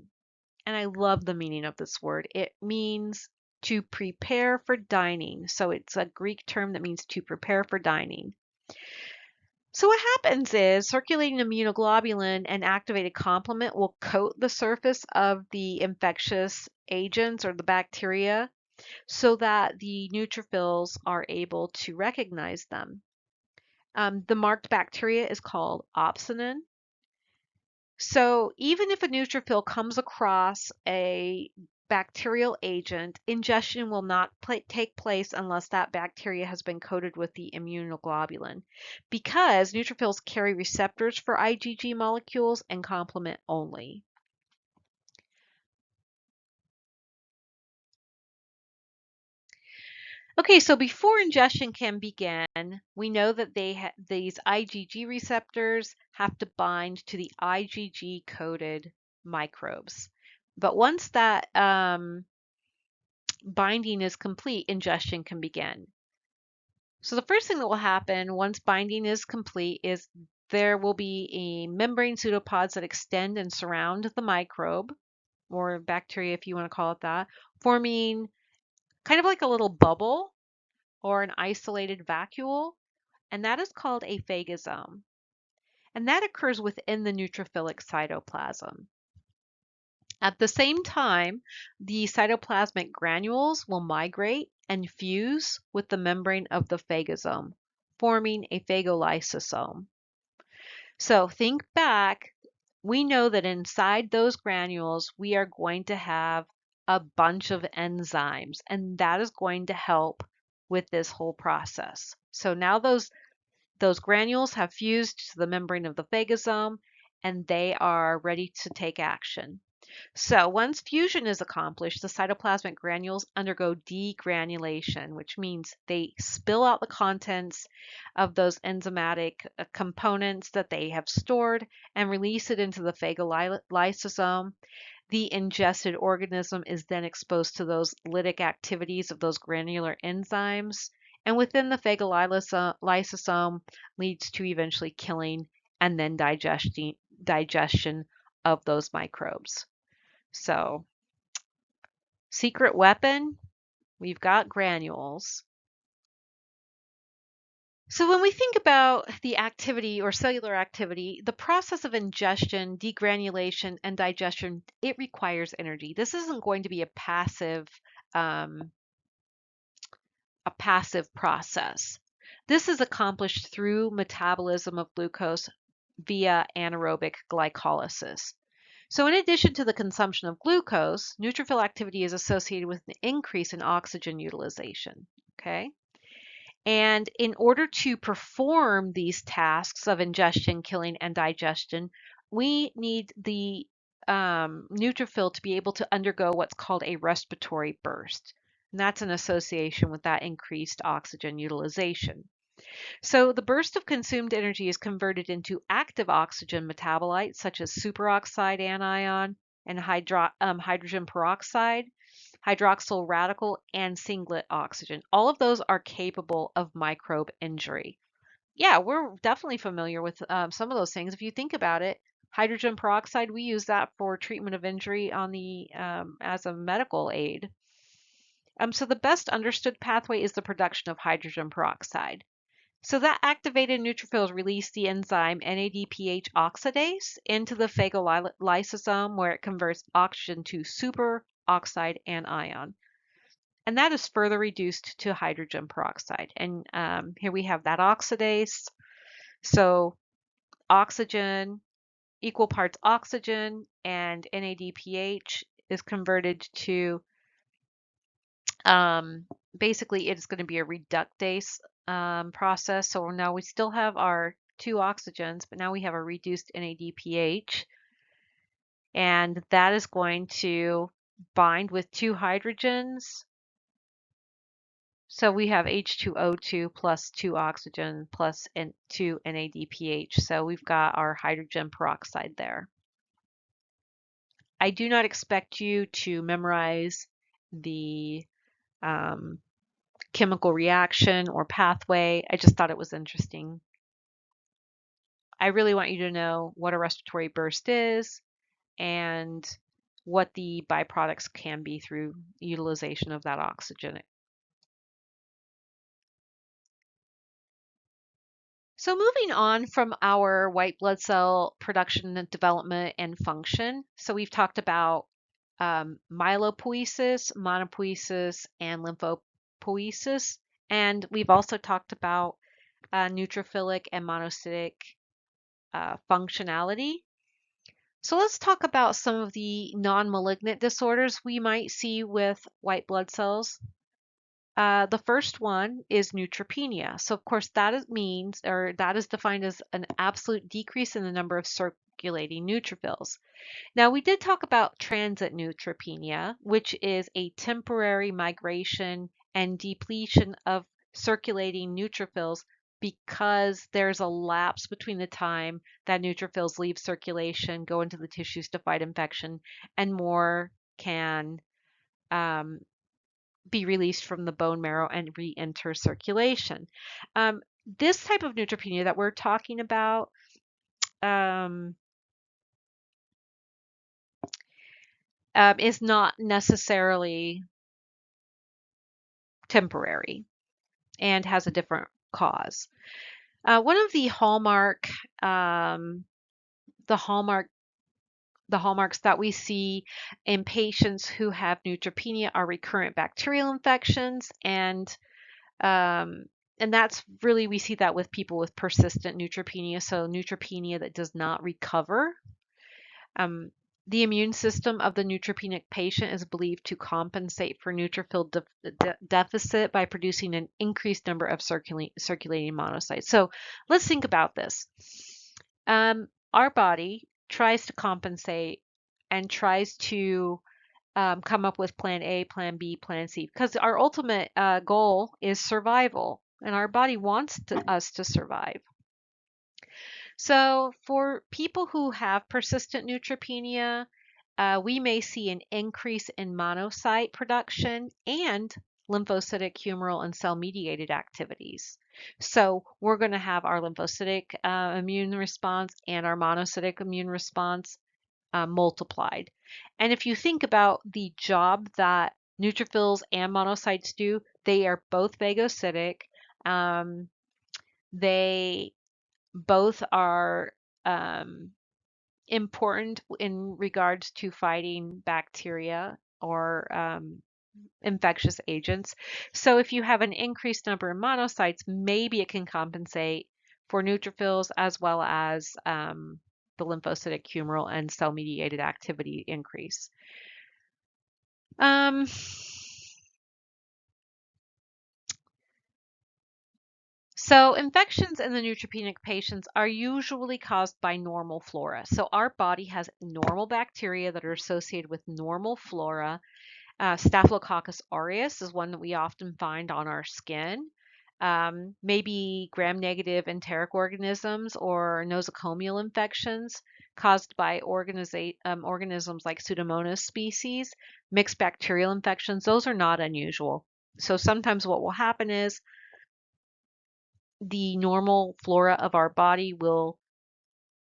And I love the meaning of this word. It means to prepare for dining. So it's a Greek term that means to prepare for dining. So what happens is circulating immunoglobulin and activated complement will coat the surface of the infectious agents or the bacteria so that the neutrophils are able to recognize them. The marked bacteria is called opsonin. So even if a neutrophil comes across a bacterial agent, ingestion will not take place unless that bacteria has been coated with the immunoglobulin, because neutrophils carry receptors for IgG molecules and complement only. Okay, so before ingestion can begin, we know that these IgG receptors have to bind to the IgG-coated microbes. But once that binding is complete, ingestion can begin. So the first thing that will happen once binding is complete is there will be a membrane pseudopods that extend and surround the microbe, or bacteria if you want to call it that, forming kind of like a little bubble or an isolated vacuole, and that is called a phagosome. And that occurs within the neutrophilic cytoplasm. At the same time, the cytoplasmic granules will migrate and fuse with the membrane of the phagosome, forming a phagolysosome. So think back, we know that inside those granules, we are going to have a bunch of enzymes, and that is going to help with this whole process. So now those granules have fused to the membrane of the phagosome, and they are ready to take action. So once fusion is accomplished, the cytoplasmic granules undergo degranulation, which means they spill out the contents of those enzymatic components that they have stored and release it into the phagolysosome. The ingested organism is then exposed to those lytic activities of those granular enzymes, and within the phagolysosome leads to eventually killing and then digestion of those microbes. So, secret weapon, we've got granules. So when we think about the activity or cellular activity, the process of ingestion, degranulation, and digestion, it requires energy. This isn't going to be um, a passive process. This is accomplished through metabolism of glucose via anaerobic glycolysis. So in addition to the consumption of glucose, neutrophil activity is associated with an increase in oxygen utilization, okay? And in order to perform these tasks of ingestion, killing, and digestion, we need the neutrophil to be able to undergo what's called a respiratory burst. And that's an association with that increased oxygen utilization. So the burst of consumed energy is converted into active oxygen metabolites such as superoxide anion and hydrogen peroxide, hydroxyl radical, and singlet oxygen. All of those are capable of microbe injury. Yeah, we're definitely familiar with some of those things if you think about it. Hydrogen peroxide, we use that for treatment of injury on as a medical aid. So the best understood pathway is the production of hydrogen peroxide. So that activated neutrophils release the enzyme NADPH oxidase into the phagolysosome where it converts oxygen to superoxide and ion. And that is further reduced to hydrogen peroxide. And here we have that oxidase. So oxygen, equal parts oxygen, and NADPH is converted to, basically it's going to be a reductase process. So now we still have our two oxygens, but now we have a reduced NADPH. And that is going to bind with two hydrogens. So we have H2O2 plus 2 oxygen plus 2 NADPH. So we've got our hydrogen peroxide there. I do not expect you to memorize the chemical reaction or pathway. I just thought it was interesting. I really want you to know what a respiratory burst is and what the byproducts can be through utilization of that oxygen. So moving on from our white blood cell production and development and function. So we've talked about myelopoiesis, monopoiesis, and lymphopoiesis. And we've also talked about neutrophilic and monocytic functionality. So let's talk about some of the non-malignant disorders we might see with white blood cells. The first one is neutropenia. So of course that is defined as an absolute decrease in the number of circulating neutrophils. Now we did talk about transient neutropenia, which is a temporary migration and depletion of circulating neutrophils because there's a lapse between the time that neutrophils leave circulation, go into the tissues to fight infection, and more can be released from the bone marrow and re-enter circulation. This type of neutropenia that we're talking about is not necessarily temporary and has a different cause. One of the hallmarks that we see in patients who have neutropenia are recurrent bacterial infections, and that's really, we see that with people with persistent neutropenia, so neutropenia that does not recover. The immune system of the neutropenic patient is believed to compensate for neutrophil deficit by producing an increased number of circulating monocytes. So let's think about this. Our body tries to compensate and tries to come up with plan A, plan B, plan C, because our ultimate goal is survival, and our body wants us to survive. So for people who have persistent neutropenia, we may see an increase in monocyte production and lymphocytic, humoral, and cell-mediated activities. So we're going to have our lymphocytic immune response and our monocytic immune response multiplied. And if you think about the job that neutrophils and monocytes do, they are both phagocytic. They both are important in regards to fighting bacteria or infectious agents. So if you have an increased number of monocytes, maybe it can compensate for neutrophils as well as the lymphocytic, humoral, and cell-mediated activity increase. So infections in the neutropenic patients are usually caused by normal flora. So our body has normal bacteria that are associated with normal flora. Staphylococcus aureus is one that we often find on our skin. Maybe gram-negative enteric organisms or nosocomial infections caused by organisms like Pseudomonas species. Mixed bacterial infections, those are not unusual. So sometimes what will happen is the normal flora of our body will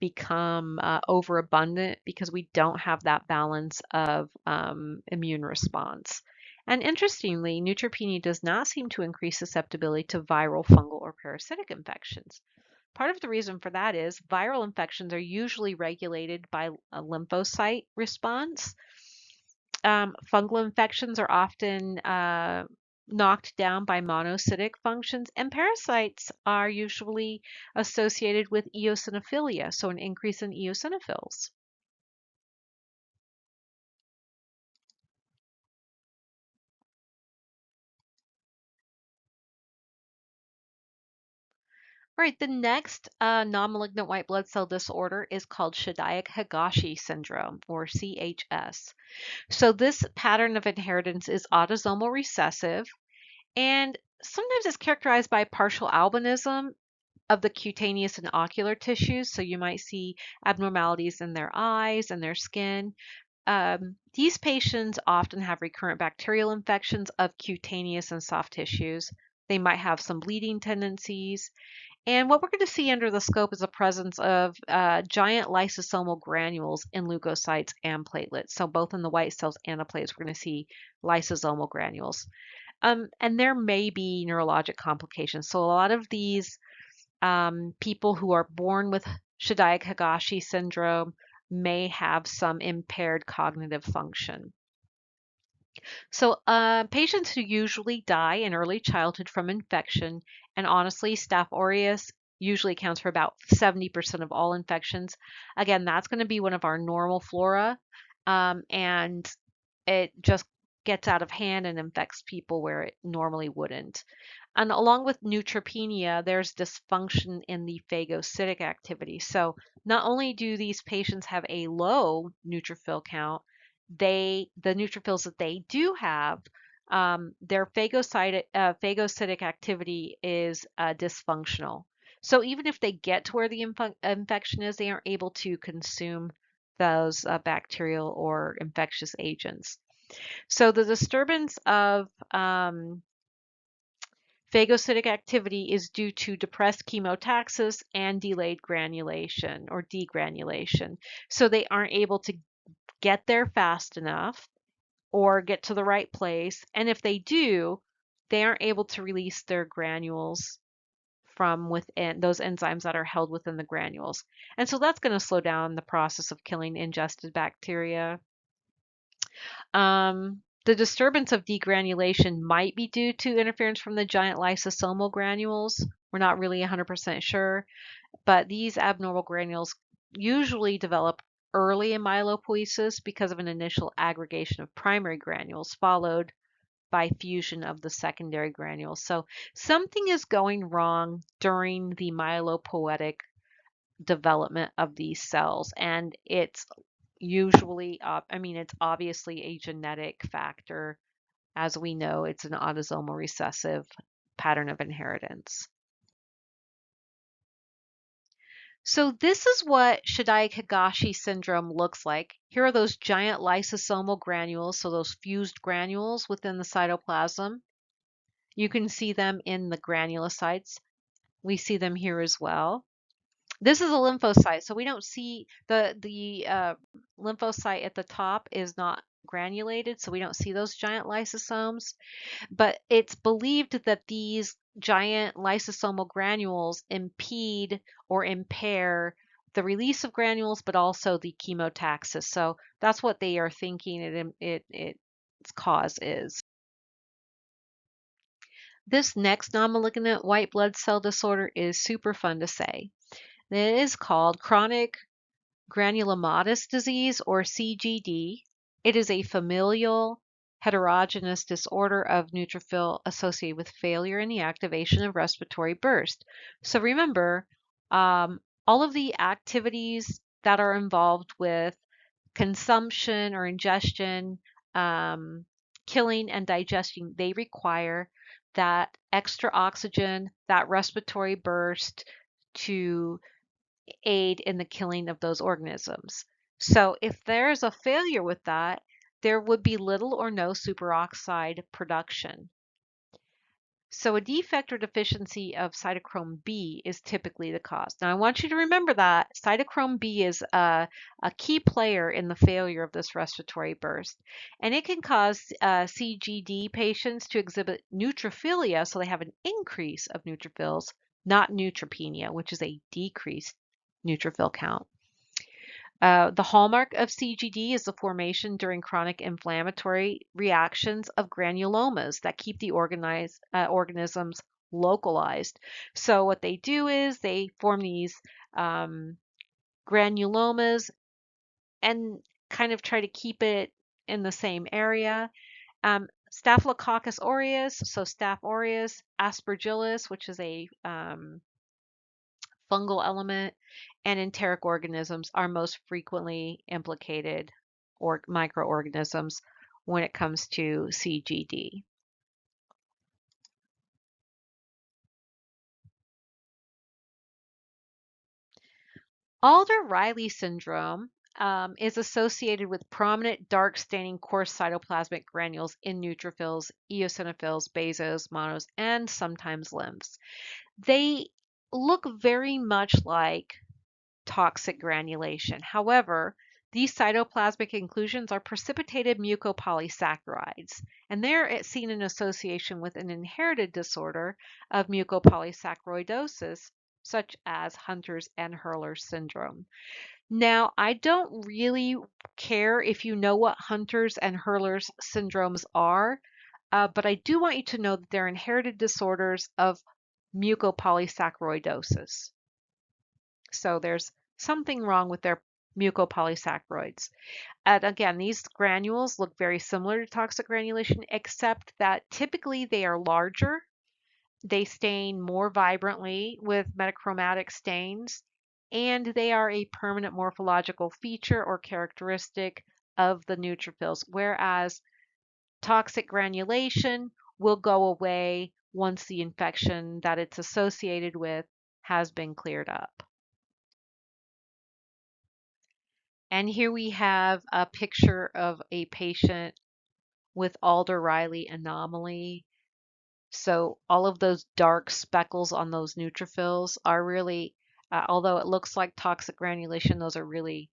become overabundant because we don't have that balance of immune response. And interestingly, neutropenia does not seem to increase susceptibility to viral, fungal, or parasitic infections. Part of the reason for that is viral infections are usually regulated by a lymphocyte response. Fungal infections are often knocked down by monocytic functions, and parasites are usually associated with eosinophilia, so an increase in eosinophils. All right, the next non-malignant white blood cell disorder is called Shidayak-Higashi syndrome, or CHS. So this pattern of inheritance is autosomal recessive, and sometimes it's characterized by partial albinism of the cutaneous and ocular tissues. So you might see abnormalities in their eyes and their skin. These patients often have recurrent bacterial infections of cutaneous and soft tissues. They might have some bleeding tendencies. And what we're going to see under the scope is the presence of giant lysosomal granules in leukocytes and platelets. So both in the white cells and the platelets, we're going to see lysosomal granules. And there may be neurologic complications. So a lot of these people who are born with Shidayak-Higashi syndrome may have some impaired cognitive function. So patients who usually die in early childhood from infection, and honestly, Staph aureus usually accounts for about 70% of all infections. Again, that's going to be one of our normal flora, and it just gets out of hand and infects people where it normally wouldn't. And along with neutropenia, there's dysfunction in the phagocytic activity. So not only do these patients have a low neutrophil count, the neutrophils that they do have, their phagocytic activity is dysfunctional. So even if they get to where the infection is, they aren't able to consume those bacterial or infectious agents. So the disturbance of phagocytic activity is due to depressed chemotaxis and delayed granulation or degranulation. So they aren't able to get there fast enough or get to the right place. And if they do, they aren't able to release their granules from within those enzymes that are held within the granules. And so that's going to slow down the process of killing ingested bacteria. The disturbance of degranulation might be due to interference from the giant lysosomal granules. We're not really 100% sure, but these abnormal granules usually develop early in myelopoiesis because of an initial aggregation of primary granules followed by fusion of the secondary granules. So something is going wrong during the myelopoietic development of these cells, and it's usually, it's obviously a genetic factor. As we know, it's an autosomal recessive pattern of inheritance. So this is what Shidayak-Higashi syndrome looks like. Here are those giant lysosomal granules, so those fused granules within the cytoplasm. You can see them in the granulocytes. We see them here as well. This is a lymphocyte, so we don't see the lymphocyte at the top is not granulated, so we don't see those giant lysosomes. But it's believed that these giant lysosomal granules impede or impair the release of granules, but also the chemotaxis. So that's what they are thinking its cause is. This next non-malignant white blood cell disorder is super fun to say. It is called chronic granulomatous disease, or CGD. It is a familial heterogeneous disorder of neutrophil associated with failure in the activation of respiratory burst. So remember, all of the activities that are involved with consumption or ingestion, killing and digesting, they require that extra oxygen, that respiratory burst to aid in the killing of those organisms. So if there's a failure with that, there would be little or no superoxide production. So a defect or deficiency of cytochrome B is typically the cause. Now I want you to remember that cytochrome B is a key player in the failure of this respiratory burst. And it can cause CGD patients to exhibit neutrophilia, so they have an increase of neutrophils, not neutropenia, which is a decreased neutrophil count. The hallmark of CGD is the formation during chronic inflammatory reactions of granulomas that keep the organisms localized. So what they do is they form these um, granulomas and kind of try to keep it in the same area. Staphylococcus aureus, so Staph aureus, aspergillus, which is a fungal element, and enteric organisms are most frequently implicated, or microorganisms, when it comes to CGD. Alder-Riley syndrome is associated with prominent dark staining coarse cytoplasmic granules in neutrophils, eosinophils, basos, monos, and sometimes lymphs. They look very much like toxic granulation. However, these cytoplasmic inclusions are precipitated mucopolysaccharides, and they're seen in association with an inherited disorder of mucopolysaccharidosis, such as Hunter's and Hurler's syndrome. Now, I don't really care if you know what Hunter's and Hurler's syndromes are, but I do want you to know that they're inherited disorders of mucopolysaccharidosis. So there's something wrong with their mucopolysaccharides. And again, these granules look very similar to toxic granulation, except that typically they are larger, they stain more vibrantly with metachromatic stains, and they are a permanent morphological feature or characteristic of the neutrophils, whereas toxic granulation will go away once the infection that it's associated with has been cleared up. And here we have a picture of a patient with Alder-Riley anomaly. So all of those dark speckles on those neutrophils are really, although it looks like toxic granulation, those are really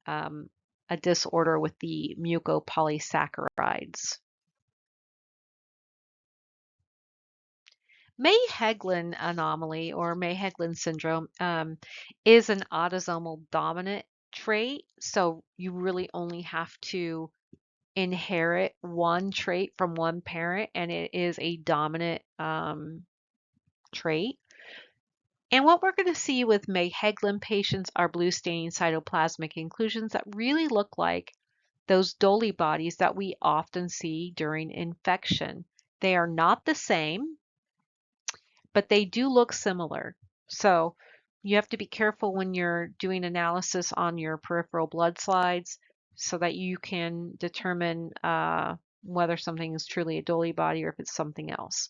um, a disorder with the mucopolysaccharides. May-Heglin anomaly or May-Heglin syndrome is an autosomal dominant trait. So you really only have to inherit one trait from one parent, and it is a dominant trait. And what we're going to see with May-Heglin patients are blue staining cytoplasmic inclusions that really look like those Dolly bodies that we often see during infection. They are not the same, but they do look similar. So you have to be careful when you're doing analysis on your peripheral blood slides so that you can determine whether something is truly a Dolly body or if it's something else.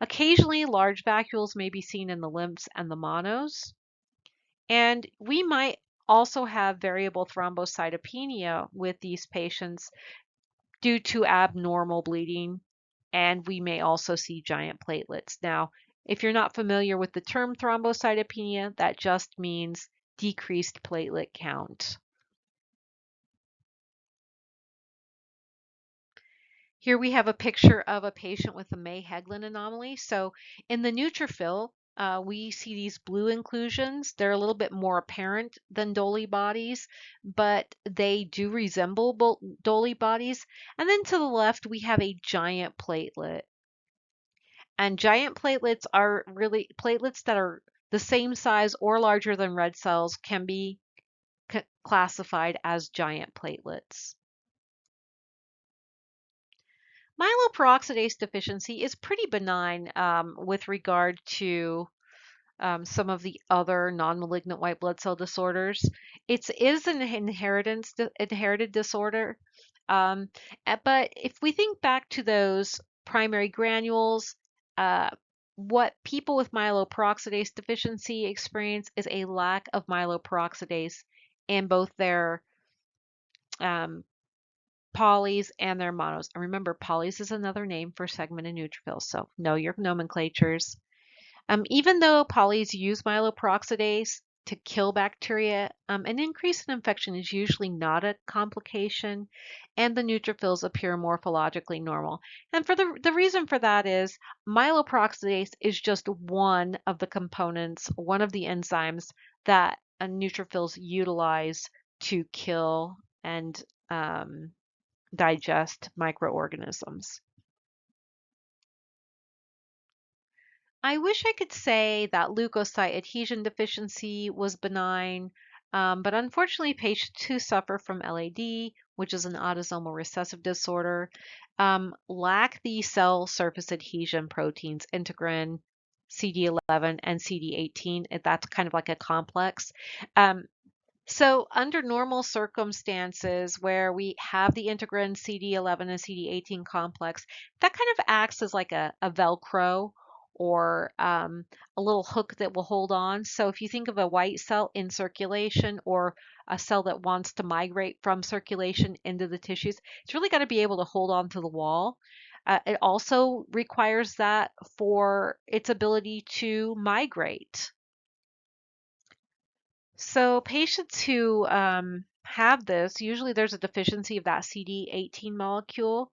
Occasionally, large vacuoles may be seen in the lymphs and the monos. And we might also have variable thrombocytopenia with these patients due to abnormal bleeding, and we may also see giant platelets. Now, if you're not familiar with the term thrombocytopenia, that just means decreased platelet count. Here we have a picture of a patient with a May-Heglin anomaly. So in the neutrophil, we see these blue inclusions. They're a little bit more apparent than Dolly bodies, but they do resemble Dolly bodies. And then to the left, we have a giant platelet. And giant platelets are really platelets that are the same size or larger than red cells can be classified as giant platelets. Myeloperoxidase deficiency is pretty benign with regard to some of the other non-malignant white blood cell disorders. It is an inherited disorder, but if we think back to those primary granules, uh, what people with myeloperoxidase deficiency experience is a lack of myeloperoxidase in both their um, polys, and their monos. And remember, polys is another name for segmented neutrophils, so know your nomenclatures. Even though polys use myeloperoxidase to kill bacteria, an increase in infection is usually not a complication, and the neutrophils appear morphologically normal. And for the reason for that is myeloperoxidase is just one of the components, one of the enzymes that neutrophils utilize to kill and digest microorganisms. I wish I could say that leukocyte adhesion deficiency was benign, but unfortunately, patients who suffer from LAD, which is an autosomal recessive disorder, lack the cell surface adhesion proteins, integrin, CD11, and CD18. That's kind of like a complex. Um, so under normal circumstances where we have the integrin CD11 and CD18 complex, that kind of acts as like a Velcro or a little hook that will hold on. So if you think of a white cell in circulation or a cell that wants to migrate from circulation into the tissues, it's really got to be able to hold on to the wall. It also requires that for its ability to migrate. So patients who have this, usually there's a deficiency of that CD18 molecule.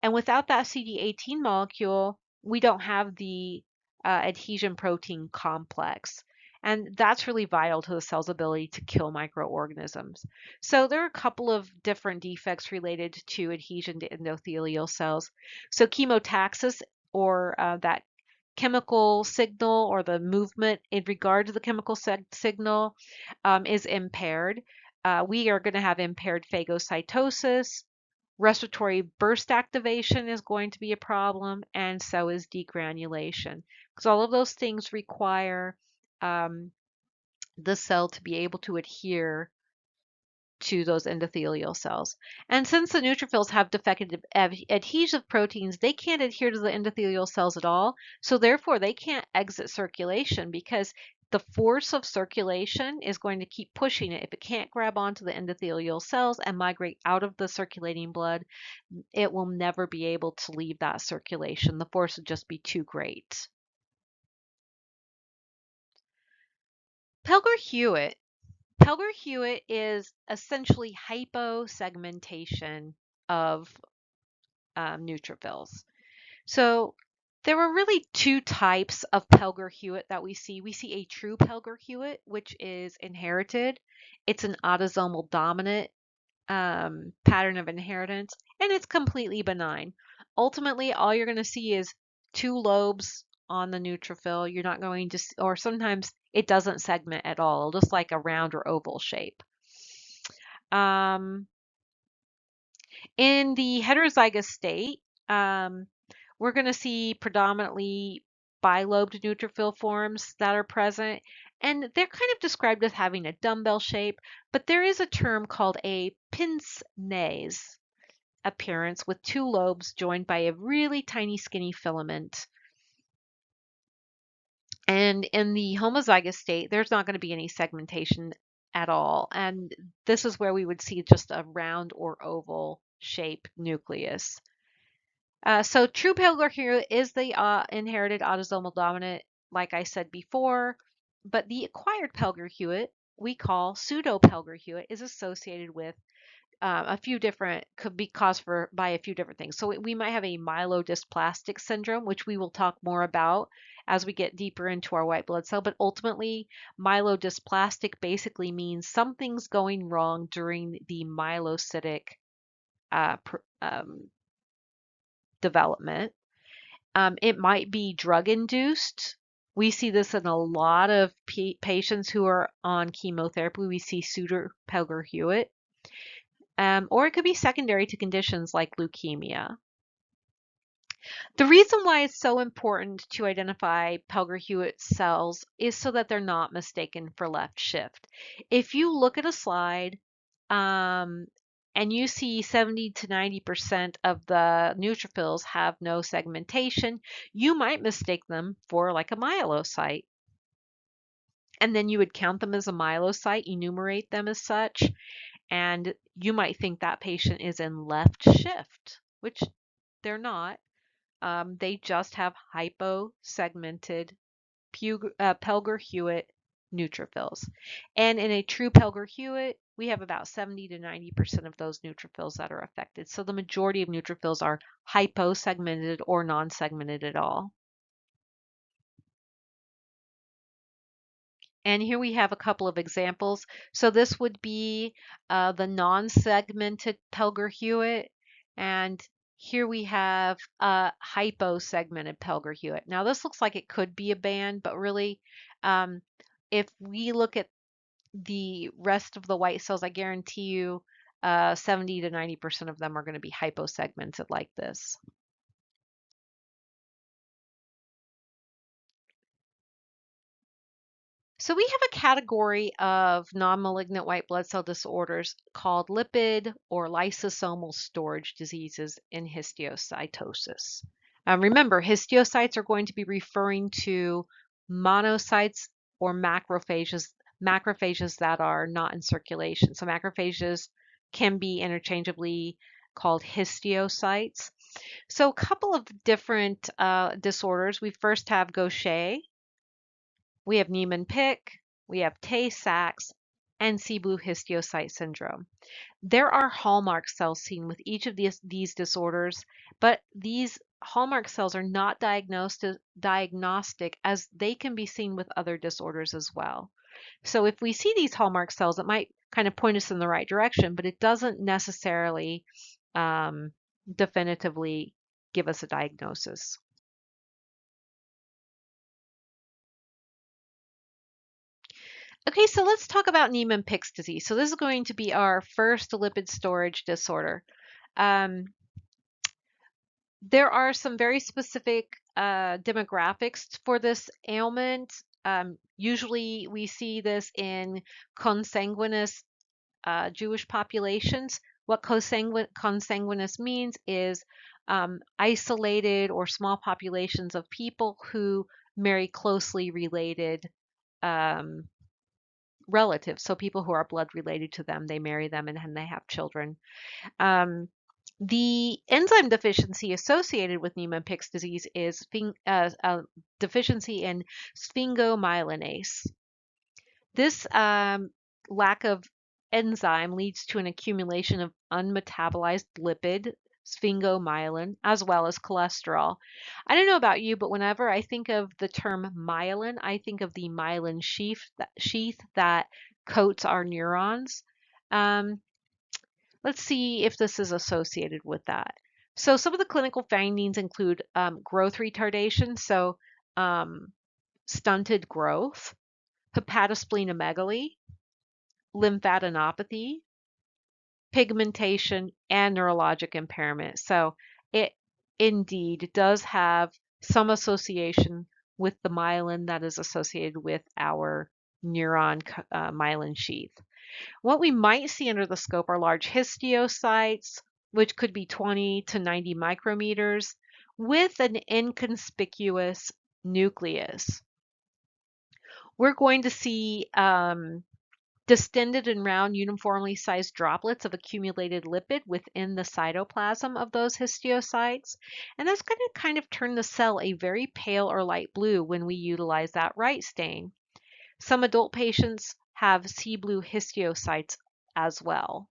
And without that CD18 molecule, we don't have the adhesion protein complex. And that's really vital to the cell's ability to kill microorganisms. So there are a couple of different defects related to adhesion to endothelial cells. So chemotaxis, or that chemical signal or the movement in regard to the chemical signal is impaired. We are going to have impaired phagocytosis. Respiratory burst activation is going to be a problem, and so is degranulation, because all of those things require the cell to be able to adhere to those endothelial cells. And since the neutrophils have defective adhesive proteins, they can't adhere to the endothelial cells at all. So therefore, they can't exit circulation because the force of circulation is going to keep pushing it. If it can't grab onto the endothelial cells and migrate out of the circulating blood, it will never be able to leave that circulation. The force would just be too great. Pelger-Hewitt. Pelger-Hewitt is essentially hyposegmentation of neutrophils. So there were really two types of Pelger-Hewitt that we see. We see a true Pelger-Hewitt, which is inherited. It's an autosomal dominant pattern of inheritance, and it's completely benign. Ultimately, all you're going to see is two lobes on the neutrophil. You're not going to, or sometimes it doesn't segment at all, just like a round or oval shape. In the heterozygous state, we're going to see predominantly bilobed neutrophil forms that are present, and they're kind of described as having a dumbbell shape, but there is a term called a pince-nez appearance with two lobes joined by a really tiny skinny filament. And in the homozygous state, there's not going to be any segmentation at all, and this is where we would see just a round or oval shape nucleus. So true Pelger-Hewitt is the inherited autosomal dominant, like I said before, but the acquired Pelger-Hewitt we call pseudo Pelger-Hewitt is associated with a few different, could be caused by a few different things. So we might have a myelodysplastic syndrome, which we will talk more about as we get deeper into our white blood cell. But ultimately, myelodysplastic basically means something's going wrong during the myelocytic development. It might be drug induced. We see this in a lot of patients who are on chemotherapy. We see pseudo Pelger-Hewitt. Or it could be secondary to conditions like leukemia. The reason why it's so important to identify Pelger-Hewitt cells is so that they're not mistaken for left shift. If you look at a slide and you see 70 to 90% of the neutrophils have no segmentation, you might mistake them for like a myelocyte. And then you would count them as a myelocyte, enumerate them as such. And you might think that patient is in left shift, which they're not. They just have hyposegmented Pelger-Hewitt neutrophils. And in a true Pelger-Hewitt, we have about 70 to 90% of those neutrophils that are affected. So the majority of neutrophils are hyposegmented or non-segmented at all. And here we have a couple of examples. So this would be the non-segmented Pelger-Hewitt, and here we have a hyposegmented Pelger-Hewitt. Now this looks like it could be a band, but really, if we look at the rest of the white cells, I guarantee you 70 to 90% of them are going to be hyposegmented like this. So we have a category of non-malignant white blood cell disorders called lipid or lysosomal storage diseases in histiocytosis. Remember, histiocytes are going to be referring to monocytes or macrophages that are not in circulation. So macrophages can be interchangeably called histiocytes. So a couple of different disorders. We first have Gaucher. We have Niemann-Pick, we have Tay-Sachs, and C-blue histiocyte syndrome. There are hallmark cells seen with each of these disorders, but these hallmark cells are not diagnostic as they can be seen with other disorders as well. So if we see these hallmark cells, it might kind of point us in the right direction, but it doesn't necessarily definitively give us a diagnosis. Okay, so let's talk about Niemann-Pick's disease. So this is going to be our first lipid storage disorder. There are some very specific demographics for this ailment. Usually we see this in consanguineous Jewish populations. What consanguineous means is isolated or small populations of people who marry closely related relatives. So people who are blood related to them, they marry them and they have children. The enzyme deficiency associated with Niemann-Pick's disease is a deficiency in sphingomyelinase. This lack of enzyme leads to an accumulation of unmetabolized lipid, sphingomyelin, as well as cholesterol. I don't know about you, but whenever I think of the term myelin, I think of the myelin sheath that coats our neurons. Let's see if this is associated with that. So some of the clinical findings include growth retardation, so stunted growth, hepatosplenomegaly, lymphadenopathy, pigmentation, and neurologic impairment. So it indeed does have some association with the myelin that is associated with our neuron myelin sheath. What we might see under the scope are large histiocytes, which could be 20 to 90 micrometers, with an inconspicuous nucleus. We're going to see distended and round uniformly sized droplets of accumulated lipid within the cytoplasm of those histiocytes. And that's going to kind of turn the cell a very pale or light blue when we utilize that right stain. Some adult patients have C-blue histiocytes as well.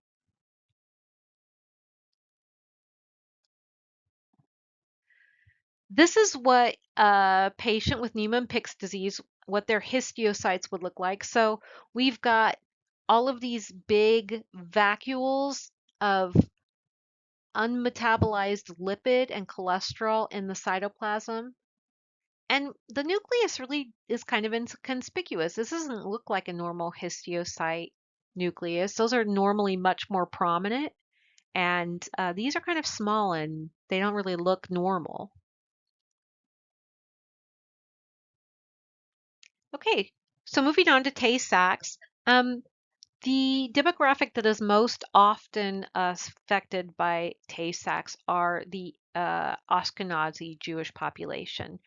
This is what a patient with Niemann-Pick's disease, what their histiocytes would look like. So we've got all of these big vacuoles of unmetabolized lipid and cholesterol in the cytoplasm. And the nucleus really is kind of inconspicuous. This doesn't look like a normal histiocyte nucleus. Those are normally much more prominent. And these are kind of small and they don't really look normal. Okay, so moving on to Tay-Sachs. The demographic that is most often affected by Tay-Sachs are the Ashkenazi Jewish population.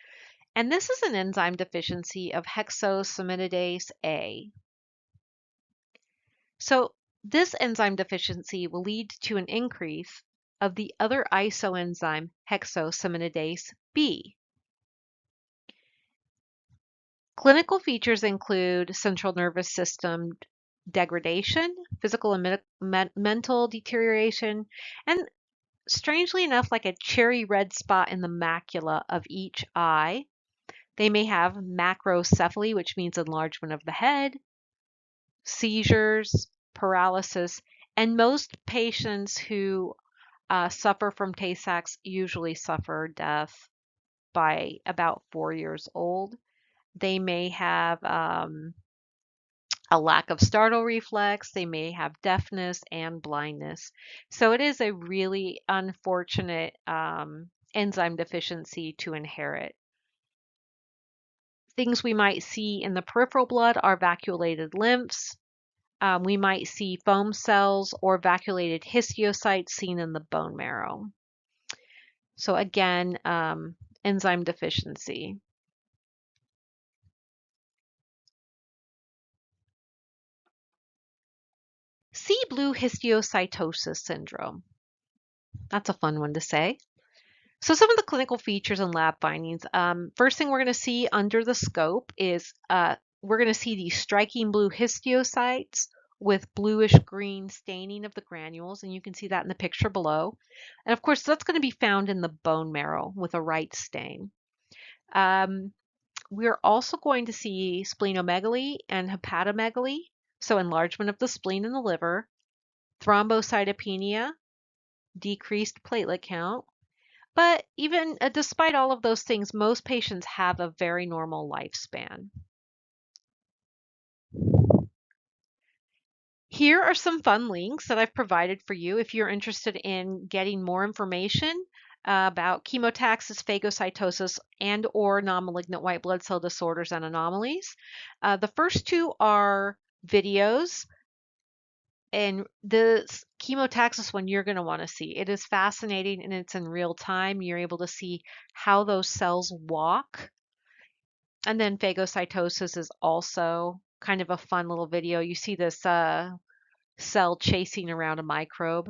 And this is an enzyme deficiency of hexosaminidase A. So This enzyme deficiency will lead to an increase of the other isoenzyme hexosaminidase B. Clinical features include central nervous system degradation, physical and mental deterioration, and strangely enough, like a cherry red spot in the macula of each eye. They may have macrocephaly, which means enlargement of the head, seizures, paralysis, and most patients who suffer from Tay-Sachs usually suffer death by about 4 years old. They may have a lack of startle reflex. They may have deafness and blindness. So it is a really unfortunate enzyme deficiency to inherit. Things we might see in the peripheral blood are vacuolated lymphs. We might see foam cells or vacuolated histiocytes seen in the bone marrow. So again, enzyme deficiency. Sea blue histiocytosis syndrome. That's a fun one to say. So some of the clinical features and lab findings. First thing we're going to see under the scope is we're going to see these striking blue histiocytes with bluish green staining of the granules, and you can see that in the picture below. And of course, that's going to be found in the bone marrow with a right stain. We're also going to see splenomegaly and hepatomegaly, so enlargement of the spleen and the liver, thrombocytopenia, decreased platelet count. But even despite all of those things, most patients have a very normal lifespan. Here are some fun links that I've provided for you if you're interested in getting more information about chemotaxis, phagocytosis, and or non-malignant white blood cell disorders and anomalies. The first two are videos, and the chemotaxis one you're going to want to see. It is fascinating and it's in real time. You're able to see how those cells walk. And then phagocytosis is also kind of a fun little video. You see this cell chasing around a microbe.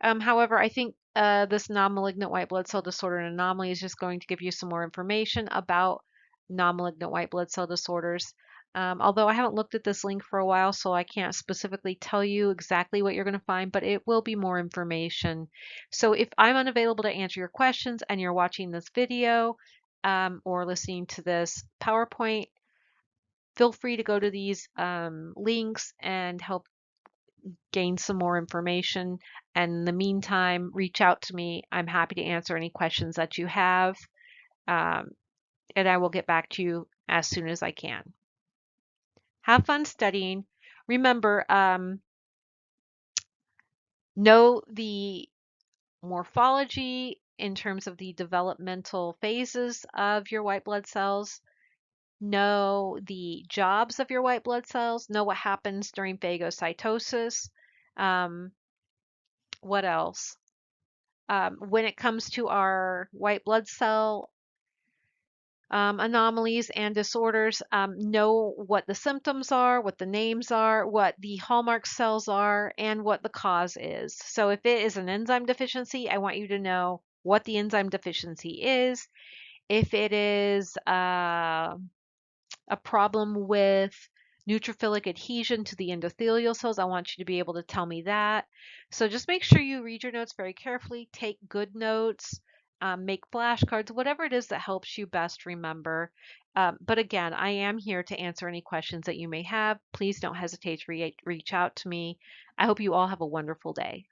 However, I think this non-malignant white blood cell disorder and anomaly is just going to give you some more information about non-malignant white blood cell disorders. Although I haven't looked at this link for a while, so I can't specifically tell you exactly what you're going to find, but it will be more information. So if I'm unavailable to answer your questions and you're watching this video or listening to this PowerPoint, feel free to go to these links and help gain some more information. And in the meantime, reach out to me. I'm happy to answer any questions that you have, and I will get back to you as soon as I can. Have fun studying. Remember, know the morphology in terms of the developmental phases of your white blood cells. Know the jobs of your white blood cells. Know what happens during phagocytosis. What else? When it comes to our white blood cell anomalies and disorders, know what the symptoms are, what the names are, what the hallmark cells are, and what the cause is. So if it is an enzyme deficiency, I want you to know what the enzyme deficiency is. If it is a problem with neutrophilic adhesion to the endothelial cells, I want you to be able to tell me that. So just make sure you read your notes very carefully, take good notes, make flashcards, whatever it is that helps you best remember. But again, I am here to answer any questions that you may have. Please don't hesitate to reach out to me. I hope you all have a wonderful day.